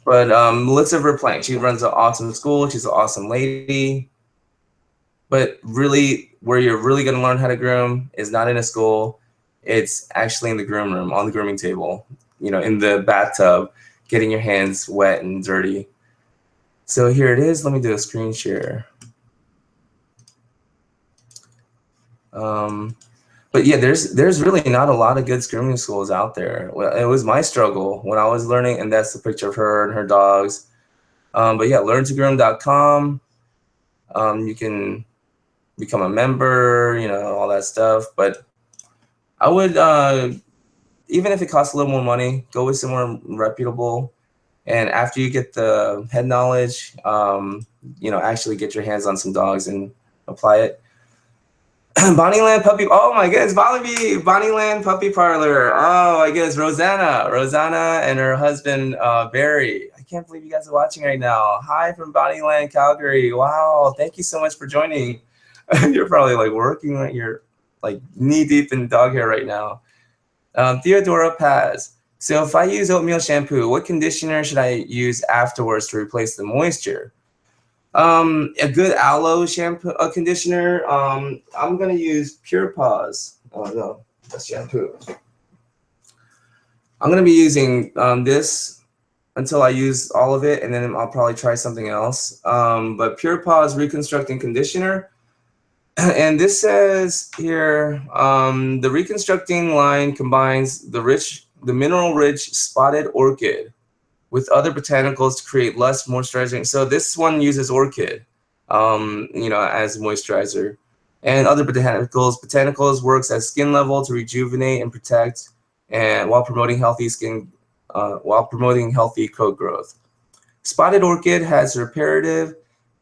But Melissa Verplank, she runs an awesome school. She's an awesome lady. But really, where you're really going to learn how to groom is not in a school. It's actually in the groom room, on the grooming table, you know, in the bathtub, getting your hands wet and dirty. So here it is. Let me do a screen share. But yeah, there's really not a lot of good grooming schools out there. Well, it was my struggle when I was learning, and that's the picture of her and her dogs. But yeah, learntogroom.com. You can become a member, you know, all that stuff. But I would, even if it costs a little more money, go with somewhere reputable. And after you get the head knowledge, you know, actually get your hands on some dogs and apply it. Bonnieland Puppy, oh my goodness, Bonnieland Puppy Parlor. Oh my goodness, Rosanna and her husband, Barry. I can't believe you guys are watching right now. Hi from Bonnieland, Calgary. Wow, thank you so much for joining. You're probably like working, you're like knee deep in dog hair right now. Theodora Paz. So if I use oatmeal shampoo, what conditioner should I use afterwards to replace the moisture? A good aloe shampoo, conditioner. I'm gonna use Pure Paws. Oh no, that's shampoo. I'm gonna be using this until I use all of it, and then I'll probably try something else. But Pure Paws Reconstructing Conditioner. And this says here, the reconstructing line combines the mineral-rich spotted orchid with other botanicals to create less moisturizing. So this one uses orchid, as moisturizer, and other botanicals. Botanicals works at skin level to rejuvenate and protect, and while promoting healthy coat growth. Spotted orchid has reparative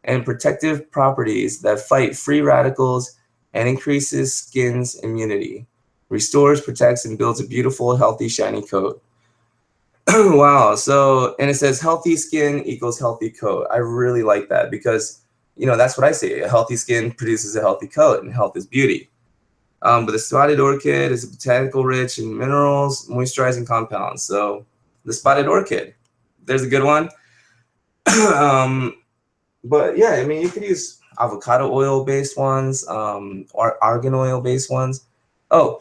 and protective properties that fight free radicals and increases skin's immunity, restores, protects, and builds a beautiful, healthy, shiny coat. Wow. So, and it says healthy skin equals healthy coat. I really like that because, that's what I say. A healthy skin produces a healthy coat, and health is beauty. But the spotted orchid is botanical rich in minerals, moisturizing compounds. So the spotted orchid, there's a good one. But yeah, I mean, you could use avocado oil based ones, or argan oil based ones. Oh,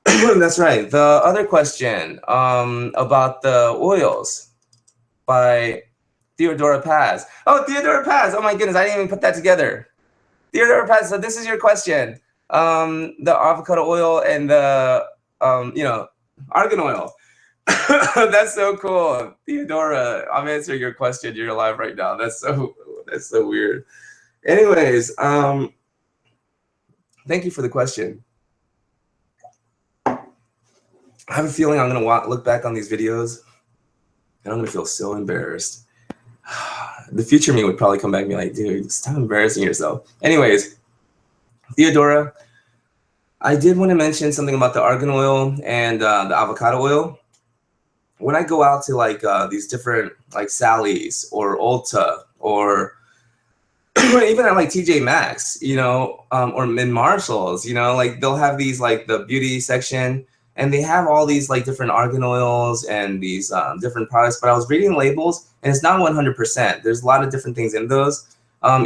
that's right. The other question about the oils by Theodora Paz. Oh, Theodora Paz. Oh my goodness, I didn't even put that together. Theodora Paz, so this is your question. The avocado oil and the, argan oil. That's so cool. Theodora, I'm answering your question. You're live right now. That's so weird. Anyways, thank you for the question. I have a feeling I'm gonna look back on these videos and I'm gonna feel so embarrassed. The future me would probably come back and be like, dude, stop embarrassing yourself. Anyways, Theodora, I did want to mention something about the argan oil and the avocado oil. When I go out to these different Sally's or Ulta or even at TJ Maxx, or in Marshalls, they'll have these the beauty section, and they have all these different argan oils and these different products. But I was reading labels, and it's not 100%. There's a lot of different things in those.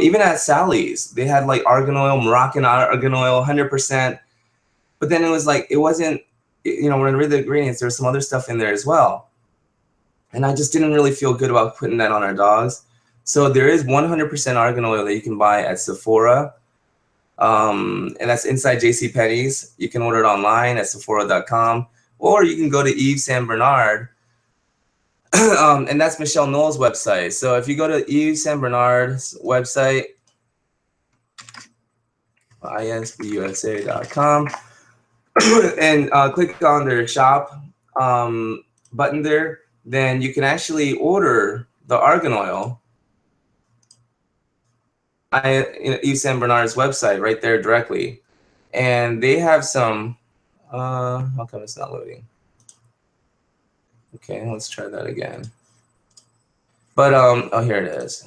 Even at Sally's, they had argan oil, Moroccan argan oil, 100%. But then it wasn't. When I read the ingredients, there's some other stuff in there as well, and I just didn't really feel good about putting that on our dogs. So there is 100% argan oil that you can buy at Sephora, and that's inside JCPenney's. You can order it online at Sephora.com, or you can go to Youve San Bernard, and that's Michelle Knoll's website. So if you go to Youve San Bernard's website, isbusa.com, and click on their shop button there, then you can actually order the argan oil. Youve San Bernard's website right there directly, and they have some. How come it's not loading? Okay, let's try that again. But oh, here it is.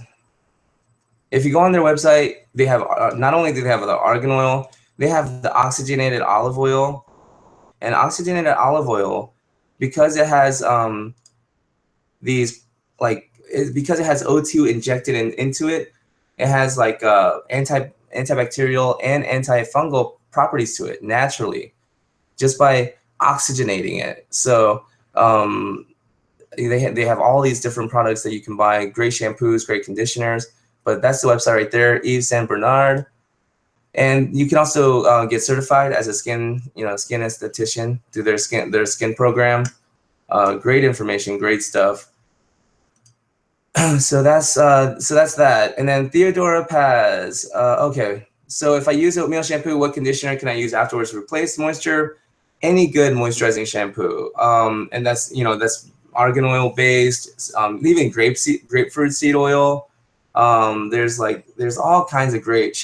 If you go on their website, they have not only do they have the argan oil, they have the oxygenated olive oil, and oxygenated olive oil, because it has because it has O2 injected into it. It has antibacterial and antifungal properties to it naturally, just by oxygenating it. So they have all these different products that you can buy, great shampoos, great conditioners. But that's the website right there, Youve San Bernard. And you can also get certified as a skin esthetician through their skin program. Great information, great stuff. So that's that. And then Theodora Paz. Okay, so if I use oatmeal shampoo, what conditioner can I use afterwards to replace moisture? Any good moisturizing shampoo. And that's argan oil based. Even grapefruit seed oil. There's all kinds of great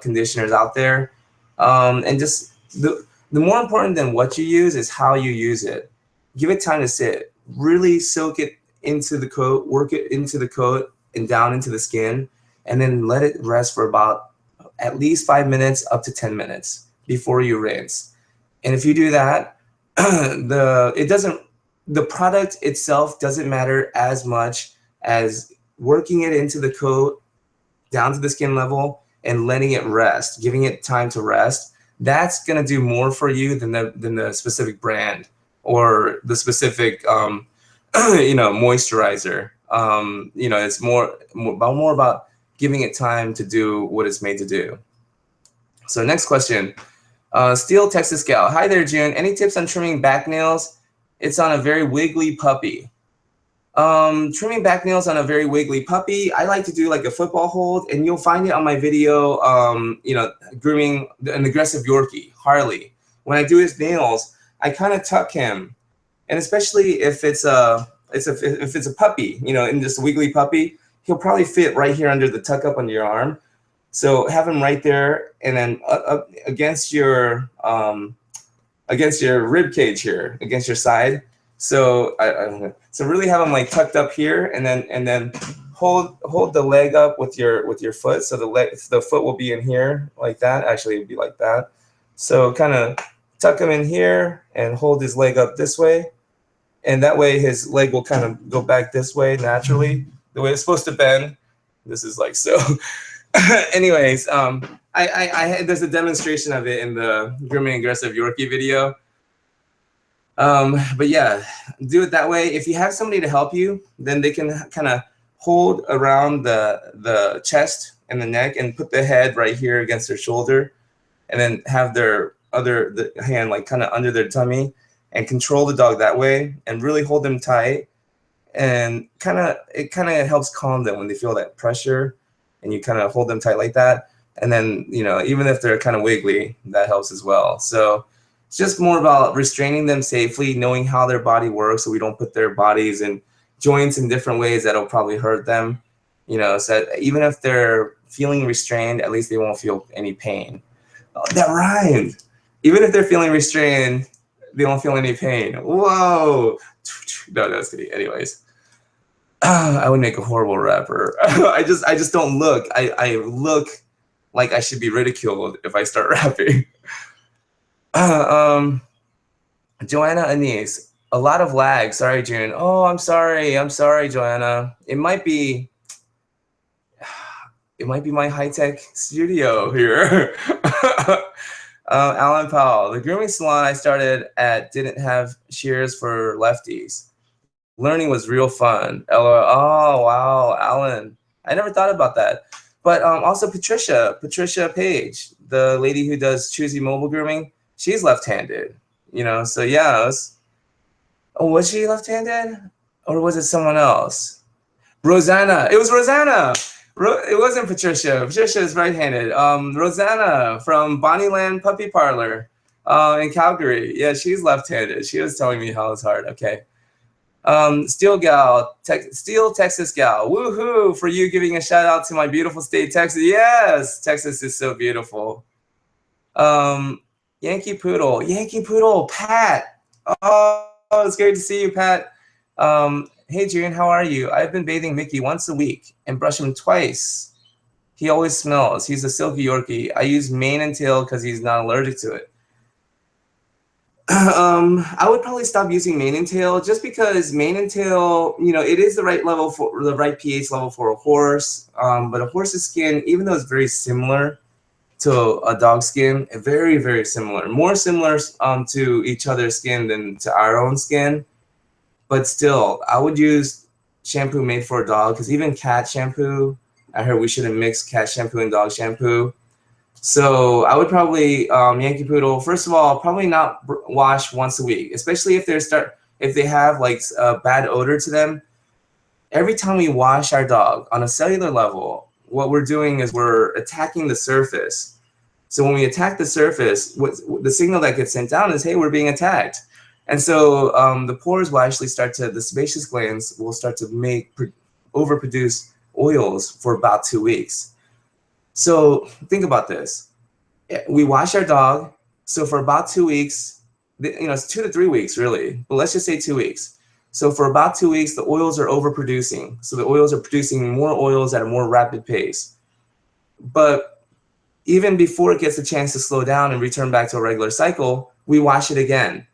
conditioners out there. And just the more important than what you use is how you use it. Give it time to sit. Really soak it into the coat, work it into the coat and down into the skin, and then let it rest for about at least 5 minutes up to 10 minutes before you rinse. And if you do that, the product itself doesn't matter as much as working it into the coat down to the skin level and letting it rest, giving it time to rest. That's gonna do more for you than the specific brand or the specific moisturizer. It's more about giving it time to do what it's made to do. So next question. Steel Texas Gal. Hi there, June. Any tips on trimming back nails? It's on a very wiggly puppy. Trimming back nails on a very wiggly puppy, I like to do like a football hold, and you'll find it on my video, you know, grooming an aggressive Yorkie, Harley. When I do his nails, I kind of tuck him, and especially if it's if it's a puppy, you know, and just a wiggly puppy, he'll probably fit right here under the tuck up under your arm. So have him right there, and then up against your rib cage here, against your side. So so really have them like tucked up here, and then hold the leg up with your foot. So the foot will be in here like that. Actually, it'd be like that. So kind of tuck him in here and hold his leg up this way, and that way his leg will kind of go back this way naturally, the way it's supposed to bend. This is like so. Anyways, there's a demonstration of it in the grooming aggressive Yorkie video. But yeah, do it that way. If you have somebody to help you, then they can kind of hold around the chest and the neck and put the head right here against their shoulder, and then have their the hand like kind of under their tummy and control the dog that way and really hold them tight. And it kind of helps calm them when they feel that pressure, and you kind of hold them tight like that. And then, you know, even if they're kind of wiggly, that helps as well. So it's just more about restraining them safely, knowing how their body works, so we don't put their bodies and joints in different ways that'll probably hurt them. You know, so even if they're feeling restrained, at least they won't feel any pain. Oh, that rhymed. Even if they're feeling restrained, they won't feel any pain. Whoa. No, that's kidding. Anyways, I would make a horrible rapper. I just don't look. I look like I should be ridiculed if I start rapping. Joanna Anise, a lot of lag. Sorry, June. Oh, I'm sorry. I'm sorry, Joanna. It might be my high-tech studio here. Alan Powell, the grooming salon I started at didn't have shears for lefties. Learning was real fun. LOL. Oh, wow, Alan. I never thought about that. But also Patricia Page, the lady who does Choosy Mobile Grooming, she's left-handed. You know, so yeah. Was she left-handed? Or was it someone else? Rosanna. It was Rosanna. It wasn't Patricia. Patricia is right-handed. Rosanna from Bonnieland Puppy Parlor in Calgary. Yeah, she's left-handed. She was telling me how it's hard. Okay. Steel Texas Gal. Woohoo for you giving a shout out to my beautiful state, Texas. Yes, Texas is so beautiful. Yankee Poodle, Pat. Oh, it's great to see you, Pat. Hey, June, how are you? I've been bathing Mickey once a week and brush him twice. He always smells. He's a silky Yorkie. I use mane and tail because he's not allergic to it. I would probably stop using mane and tail just because mane and tail, you know, it is the right level for the right pH level for a horse. But a horse's skin, even though it's very similar to a dog's skin, very, very similar, more similar to each other's skin than to our own skin. But still, I would use shampoo made for a dog, because even cat shampoo, I heard we shouldn't mix cat shampoo and dog shampoo. So I would probably Yankee Poodle. First of all, probably not wash once a week, especially if they have like a bad odor to them. Every time we wash our dog on a cellular level, what we're doing is we're attacking the surface. So when we attack the surface, the signal that gets sent down is, hey, we're being attacked. And so the pores will actually the sebaceous glands will start to overproduce oils for about 2 weeks. So think about this. We wash our dog. So for about 2 weeks, you know, it's 2 to 3 weeks really, but let's just say 2 weeks. So for about 2 weeks, the oils are overproducing. So the oils are producing more oils at a more rapid pace. But even before it gets a chance to slow down and return back to a regular cycle, we wash it again.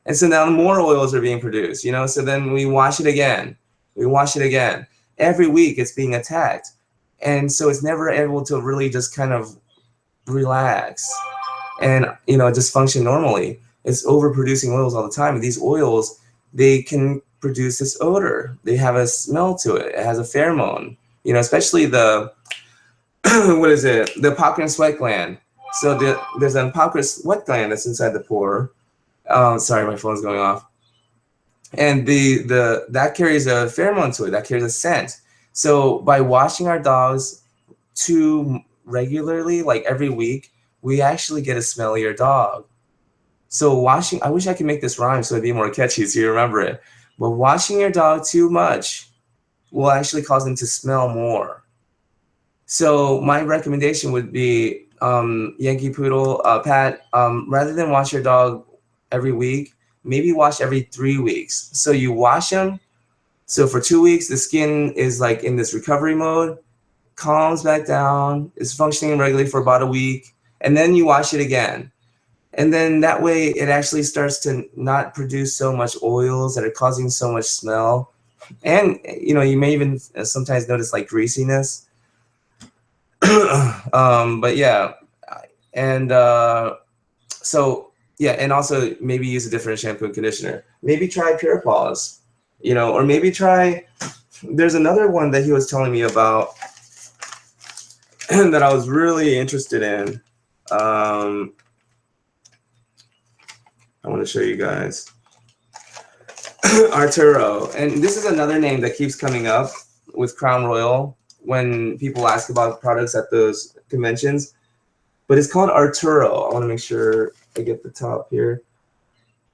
And so now more oils are being produced, you know, so then we wash it again. We wash it again. Every week it's being attacked. And so it's never able to really just kind of relax and, you know, just function normally. It's overproducing oils all the time. And these oils, they can produce this odor. They have a smell to it. It has a pheromone, you know, especially the, what is it? The pocket and sweat gland. So there's an apocrine wet gland that's inside the pore. Sorry, my phone's going off. And that carries a pheromone to it. That carries a scent. So by washing our dogs too regularly, like every week, we actually get a smellier dog. So washing, I wish I could make this rhyme so it'd be more catchy so you remember it. But washing your dog too much will actually cause them to smell more. So my recommendation would be, Yankee Poodle, Pat, rather than wash your dog every week, maybe wash every 3 weeks. So you wash them. So for 2 weeks, the skin is like in this recovery mode, calms back down, is functioning regularly for about a week, and then you wash it again. And then that way it actually starts to not produce so much oils that are causing so much smell. And, you know, you may even sometimes notice like greasiness. But yeah, and so yeah, and also maybe use a different shampoo and conditioner. Maybe try Pure Paws, you know, or maybe try, there's another one that he was telling me about that I was really interested in. I want to show you guys. Arturo. And this is another name that keeps coming up with Crown Royal when people ask about products at those conventions. But it's called Arturo. I want to make sure I get the top here.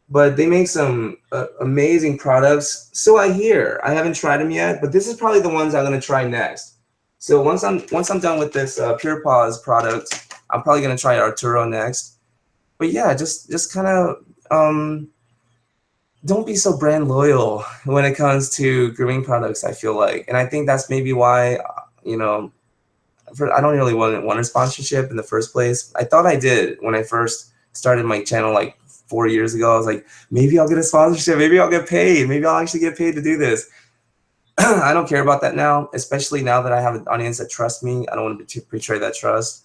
But they make some amazing products. So I hear. I haven't tried them yet, but this is probably the ones I'm going to try next. So once I'm done with this Pure Paws product, I'm probably going to try Arturo next. But yeah, just kind of don't be so brand loyal when it comes to grooming products, I feel like. And I think that's maybe why, you know, I don't really want a sponsorship in the first place. I thought I did when I first started my channel like 4 years ago. I was like, maybe I'll get a sponsorship. Maybe I'll get paid. Maybe I'll actually get paid to do this. I don't care about that now, especially now that I have an audience that trusts me. I don't want to betray that trust.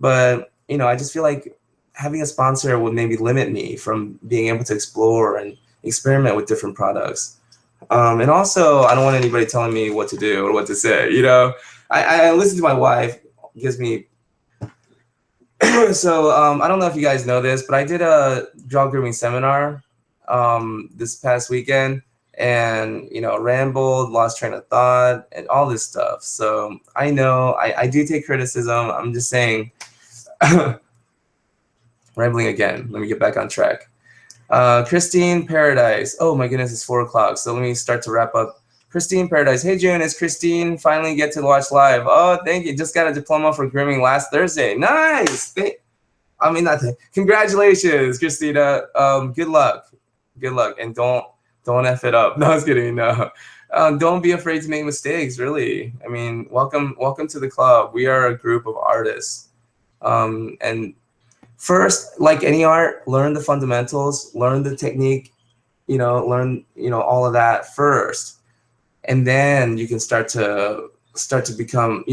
But, you know, I just feel like having a sponsor would maybe limit me from being able to explore and experiment with different products. And also, I don't want anybody telling me what to do or what to say. You know, I listen to my wife, gives me. So I don't know if you guys know this, but I did a dog grooming seminar this past weekend, and you know, rambled, lost train of thought, and all this stuff. So I know I do take criticism. I'm just saying. Rambling again. Let me get back on track. Christine Paradise. Oh my goodness, it's 4 o'clock. So let me start to wrap up. Christine Paradise. Hey June, it's Christine. Finally get to watch live. Oh, thank you. Just got a diploma for grooming last Thursday. Nice. I mean, congratulations, Christina. Good luck. Good luck. And don't F it up. No, I was kidding. No. Don't be afraid to make mistakes, really. I mean, welcome to the club. We are a group of artists. And first, like any art, learn the fundamentals, learn the technique, learn, all of that first. And then you can start to become,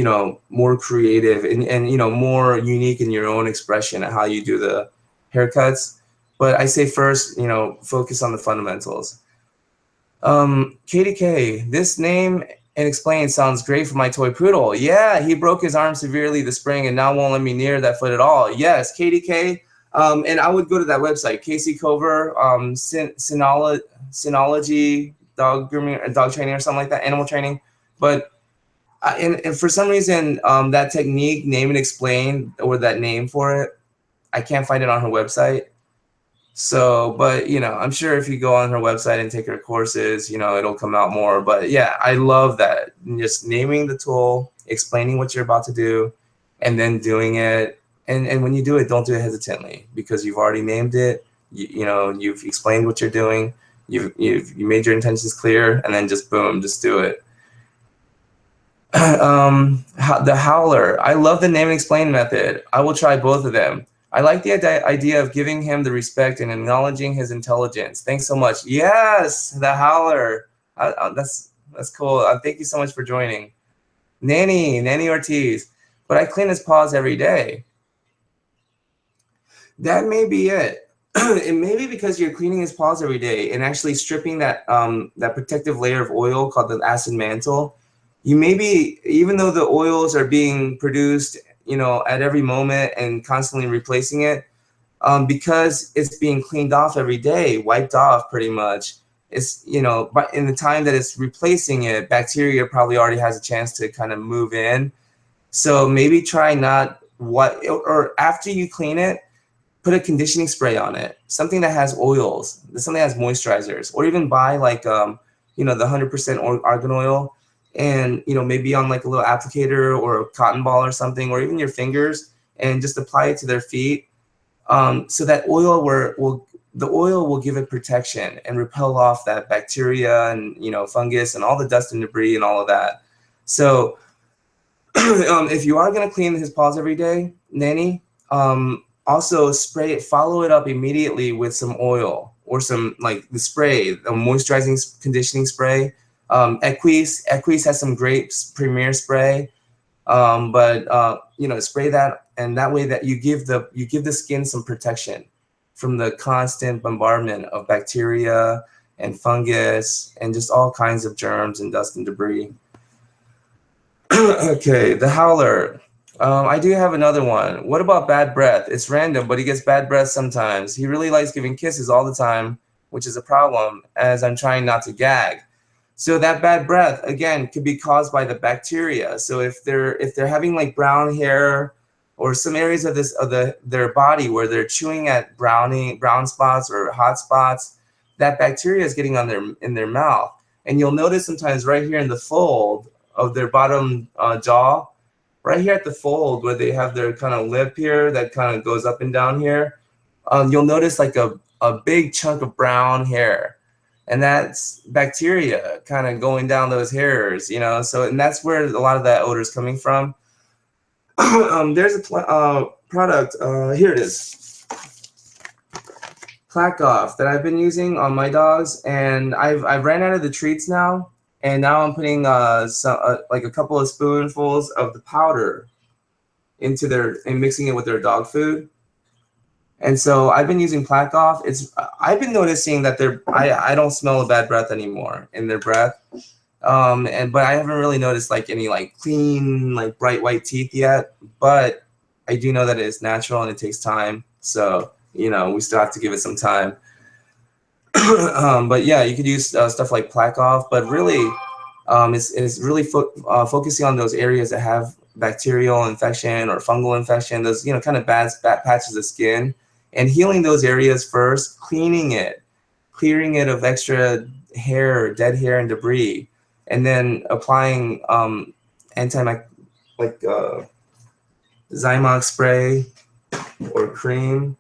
more creative and more unique in your own expression of how you do the haircuts. But I say first, focus on the fundamentals. Katie K, this name and explain sounds great for my toy poodle. Yeah, he broke his arm severely this spring and now won't let me near that foot at all. Yes, Katie K. And I would go to that website, Casey Cover, Synology, dog grooming, dog training or something like that, animal training. But and for some reason, that technique, name and explain, or that name for it, I can't find it on her website. So, but, I'm sure if you go on her website and take her courses, it'll come out more. But yeah, I love that. Just naming the tool, explaining what you're about to do, and then doing it. And when you do it, don't do it hesitantly, because you've already named it. You've explained what you're doing. You made your intentions clear, and then just boom, just do it. The Howler. I love the name and explain method. I will try both of them. I like the idea of giving him the respect and acknowledging his intelligence. Thanks so much. Yes, the Howler. That's cool. Thank you so much for joining. Nanny Ortiz. But I clean his paws every day. That may be it. It may be because you're cleaning his paws every day and actually stripping that that protective layer of oil called the acid mantle. You may be, even though the oils are being produced, you know, at every moment and constantly replacing it, because it's being cleaned off every day, wiped off pretty much. It's, you know, but in the time that it's replacing it, bacteria probably already has a chance to kind of move in. So maybe try not or after you clean it, put a conditioning spray on it, something that has oils, something that has moisturizers, or even buy like, you know, the 100% argan oil, and, you know, maybe on like a little applicator or a cotton ball or something, or even your fingers, and just apply it to their feet. So that oil the oil will give it protection and repel off that bacteria and, you know, fungus and all the dust and debris and all of that. So if you are going to clean his paws every day, Nanny, also follow it up immediately with some oil or some, like the spray, the moisturizing conditioning spray. Equise has some great Premier spray. You know, spray that, and that way that you give the skin some protection from the constant bombardment of bacteria and fungus and just all kinds of germs and dust and debris. Okay, the howler. I do have another one. What about bad breath? It's random, but he gets bad breath sometimes. He really likes giving kisses all the time, which is a problem as I'm trying not to gag. So that bad breath, again, could be caused by the bacteria. So if they're having like brown hair or some areas of their body where they're chewing at brown spots or hot spots, that bacteria is getting in their mouth. And you'll notice sometimes right here in the fold of their bottom jaw, right here at the fold where they have their kind of lip here that kind of goes up and down here, you'll notice like a big chunk of brown hair. And that's bacteria kind of going down those hairs, you know. So, and that's where a lot of that odor is coming from. There's a product, here it is, Plaque Off, that I've been using on my dogs, and I've ran out of the treats now, and now I'm putting like a couple of spoonfuls of the powder into and mixing it with their dog food. And so I've been using Plaque Off. I've been noticing that I don't smell a bad breath anymore in their breath. But I haven't really noticed like any like clean, like bright white teeth yet, but I do know that it is natural and it takes time. So, you know, we still have to give it some time. But yeah, you could use stuff like Plaque Off, but really, it's really focusing on those areas that have bacterial infection or fungal infection, those, you know, kind of bad patches of skin, and healing those areas first, clearing it of extra hair, dead hair and debris, and then applying Zymox spray or cream,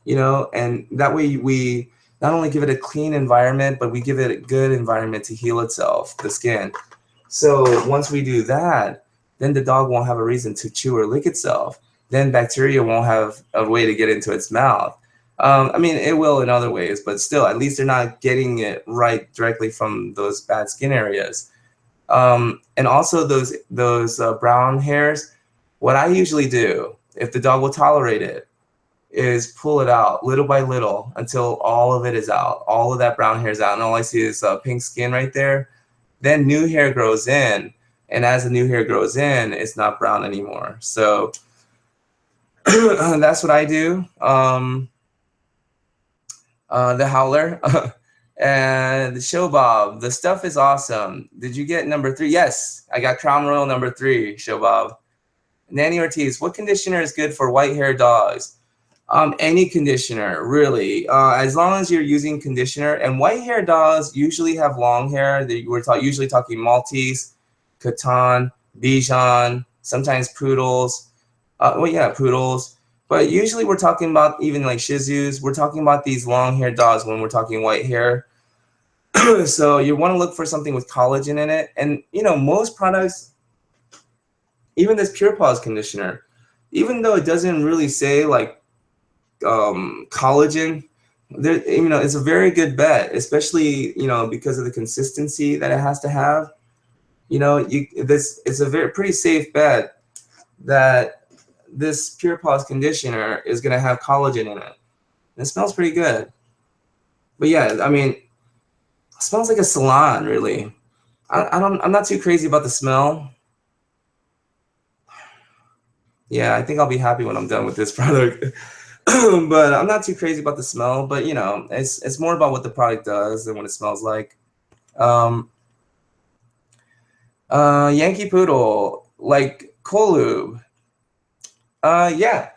you know, and that way we not only give it a clean environment, but we give it a good environment to heal itself, the skin. So once we do that, then the dog won't have a reason to chew or lick itself. Then bacteria won't have a way to get into its mouth. I mean, it will in other ways, but still, at least they're not getting it right directly from those bad skin areas. And also those brown hairs, what I usually do, if the dog will tolerate it, is pull it out little by little until all of it is out, all of that brown hair is out, and all I see is pink skin right there. Then new hair grows in, and as the new hair grows in, it's not brown anymore. So that's what I do. The howler and the show bob. The stuff is awesome. Did you get number 3? Yes, I got Crown Royal number 3, show bob. Nanny Ortiz, what conditioner is good for white hair dogs? Any conditioner, really, as long as you're using conditioner. And white hair dogs usually have long hair. We're usually talking Maltese, Coton, Bichon, sometimes poodles. Poodles. But usually we're talking about even like Shih Tzus. We're talking about these long hair dogs when we're talking white hair. So you want to look for something with collagen in it. And, you know, most products, even this Pure Paws conditioner, even though it doesn't really say like collagen, there, you know, it's a very good bet, especially, you know, because of the consistency that it has to have. You know, it's a pretty safe bet that this Pure Paws conditioner is going to have collagen in it. And it smells pretty good. But yeah, I mean, it smells like a salon, really. I'm not too crazy about the smell. Yeah, I think I'll be happy when I'm done with this product. But I'm not too crazy about the smell. But you know, it's more about what the product does than what it smells like. Yankee Poodle, like Kolub. Yeah.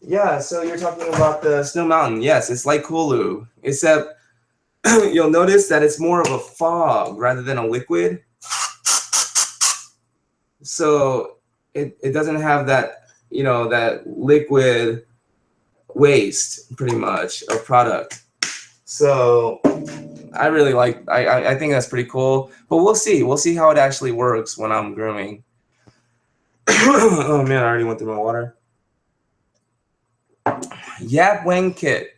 Yeah, so you're talking about the Snow Mountain. Yes, it's like Kolub, except you'll notice that it's more of a fog rather than a liquid. So it doesn't have that, you know, that liquid waste pretty much of product. So I really like, I think that's pretty cool, but we'll see. We'll see how it actually works when I'm grooming. Oh man, I already went through my water. Yap Wang Kit.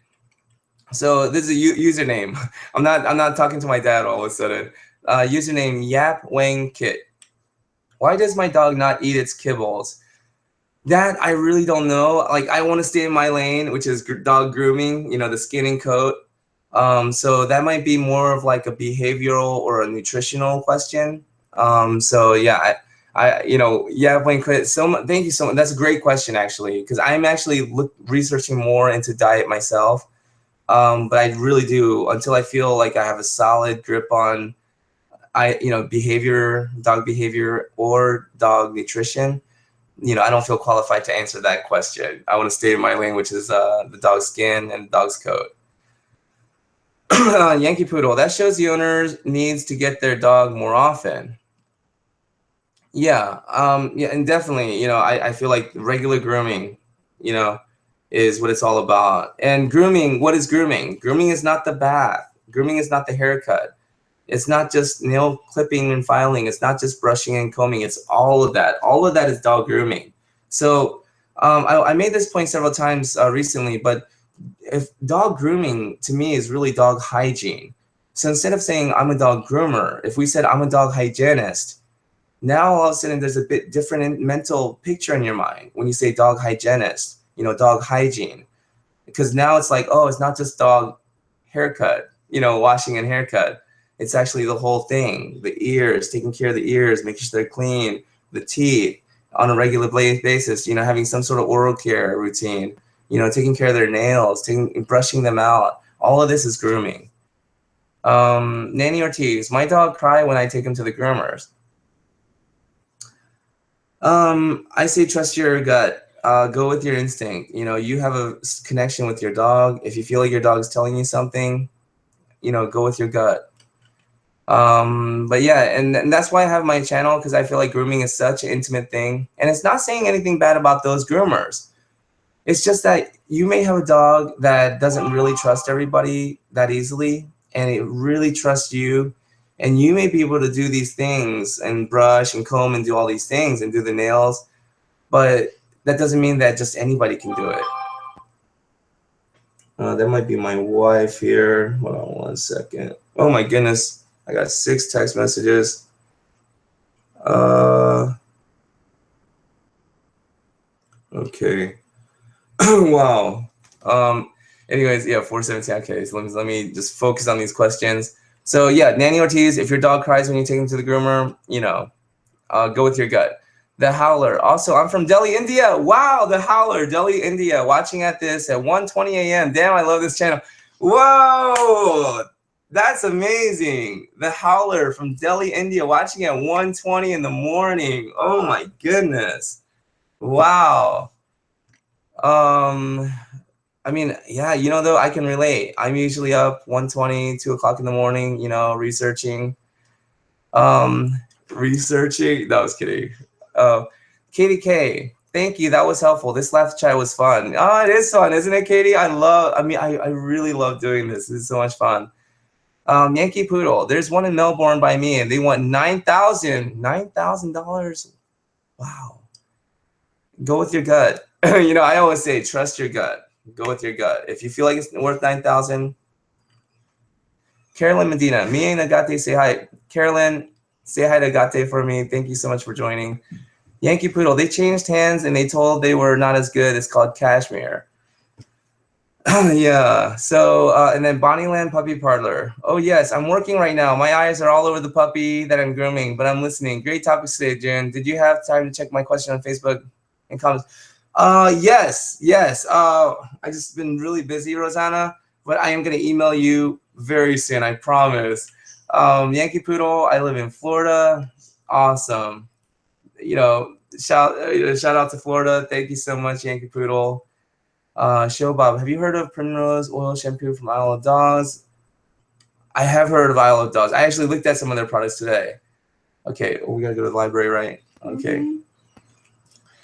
So this is a username. I'm not talking to my dad all of a sudden. Username Yap Wang Kit. Why does my dog not eat its kibbles? That I really don't know. Like, I want to stay in my lane, which is dog grooming, you know, the skin and coat. So that might be more of like a behavioral or a nutritional question. So yeah, you know, yeah, Wayne, thank you so much. That's a great question, actually, because I'm actually researching more into diet myself. But I really do, until I feel like I have a solid grip on, you know, dog behavior or dog nutrition. You know, I don't feel qualified to answer that question. I want to stay in my lane, which is the dog's skin and dog's coat. Yankee Poodle, that shows the owner needs to get their dog more often. Yeah, yeah, and definitely, you know, I feel like regular grooming, you know, is what it's all about. And grooming, what is grooming? Grooming is not the bath. Grooming is not the haircut. It's not just nail clipping and filing. It's not just brushing and combing. It's all of that. All of that is dog grooming. So I made this point several times recently, but if dog grooming to me is really dog hygiene. So instead of saying I'm a dog groomer, if we said I'm a dog hygienist, now all of a sudden there's a bit different mental picture in your mind when you say dog hygienist, you know, dog hygiene. Because now it's like, oh, it's not just dog haircut, you know, washing and haircut. It's actually the whole thing. The ears, taking care of the ears, making sure they're clean, the teeth on a regular basis, you know, having some sort of oral care routine, you know, taking care of their nails, brushing them out. All of this is grooming. Nanny Ortiz, my dog cry when I take him to the groomers. I say trust your gut. Go with your instinct. You know, you have a connection with your dog. If you feel like your dog's telling you something, you know, go with your gut. But yeah, and that's why I have my channel, because I feel like grooming is such an intimate thing. And it's not saying anything bad about those groomers. It's just that you may have a dog that doesn't really trust everybody that easily, and it really trusts you. And you may be able to do these things and brush and comb and do all these things and do the nails, but that doesn't mean that just anybody can do it. That might be my wife here. Hold on one second. Oh my goodness. I got 6 text messages. Okay. Wow. Anyways, yeah, 417. Okay, so let me just focus on these questions. So yeah, Nanny Ortiz, if your dog cries when you take him to the groomer, you know, go with your gut. The Howler. Also, I'm from Delhi, India. Wow, The Howler, Delhi, India. Watching at this at 1:20 a.m. Damn, I love this channel. Whoa, that's amazing. The Howler from Delhi, India, watching at 1:20 in the morning. Oh my goodness. Wow. I mean, yeah, you know, though, I can relate. I'm usually up 1:20, 2 o'clock in the morning, you know, researching. Researching. No, I was kidding. Katie K, thank you. That was helpful. This last chat was fun. Oh, it is fun, isn't it, Katie? I really love doing this. This is so much fun. Yankee Poodle. There's one in Melbourne by me, and they want $9,000. Wow. Go with your gut. You know, I always say, trust your gut. Go with your gut. If you feel like it's worth $9,000. Carolyn Medina, me and Agate say hi. Carolyn, say hi to Agate for me. Thank you so much for joining. Yankee Poodle, they changed hands and they told they were not as good. It's called Cashmere. Yeah. So, and then Bonnieland Puppy Parlor. Oh, yes. I'm working right now. My eyes are all over the puppy that I'm grooming, but I'm listening. Great topics today, June. Did you have time to check my question on Facebook and comments? Yes, yes. I just been really busy, Rosanna, but I am gonna email you very soon, I promise. Yankee Poodle, I live in Florida. Awesome. You know, shout out to Florida. Thank you so much, Yankee Poodle. Show Bob, have you heard of Primrose Oil Shampoo from Isle of Dogs? I have heard of Isle of Dogs. I actually looked at some of their products today. Okay, we gotta go to the library, right? Okay.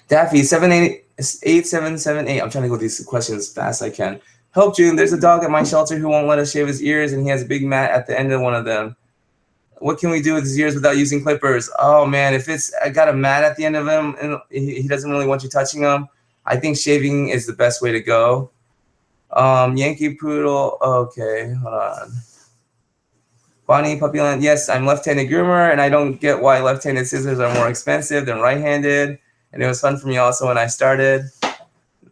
Daffy 8778. I'm trying to go these questions as fast as I can. Help June. There's a dog at my shelter who won't let us shave his ears, and he has a big mat at the end of one of them. What can we do with his ears without using clippers? Oh man, if I got a mat at the end of him and he doesn't really want you touching him, I think shaving is the best way to go. Yankee Poodle. Okay, hold on. Bonnie Puppyland. Yes, I'm left-handed groomer, and I don't get why left-handed scissors are more expensive than right-handed. And it was fun for me also when I started.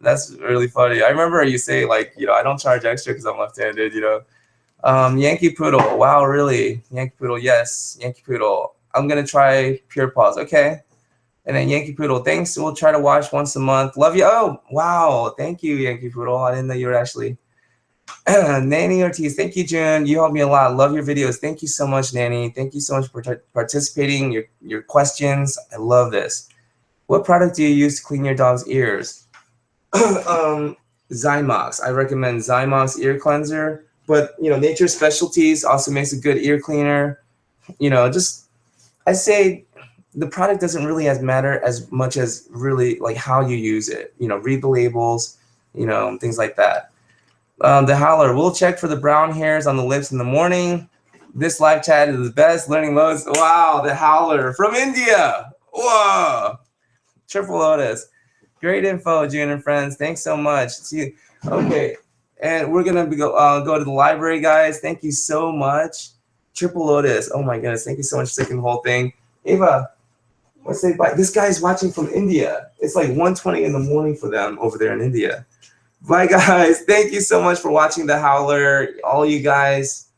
That's really funny. I remember you say like, you know, I don't charge extra because I'm left-handed, you know. Yankee Poodle. Wow, really? Yankee Poodle. Yes, Yankee Poodle. I'm gonna try Pure Paws. Okay. And then Yankee Poodle. Thanks. We'll try to wash once a month. Love you. Oh, wow. Thank you, Yankee Poodle. I didn't know you were actually. Nanny Ortiz. Thank you, June. You help me a lot. Love your videos. Thank you so much, Nanny. Thank you so much for participating. Your questions. I love this. What product do you use to clean your dog's ears? Zymox. I recommend Zymox ear cleanser. But you know, Nature's Specialties also makes a good ear cleaner. You know, just I say the product doesn't really matter as much as really like how you use it. You know, read the labels. You know, things like that. The Howler. We'll check for the brown hairs on the lips in the morning. This live chat is the best. Learning loads. Wow, the Howler from India. Whoa. Triple Lotus. Great info, June and friends. Thanks so much. See you. Okay. And we're going to go to the library, guys. Thank you so much. Triple Lotus. Oh, my goodness. Thank you so much for taking the whole thing. Ava, let's say bye. This guy's watching from India. It's like 1:20 in the morning for them over there in India. Bye, guys. Thank you so much for watching The Howler. All you guys.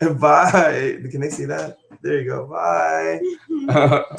Bye. Can they see that? There you go. Bye.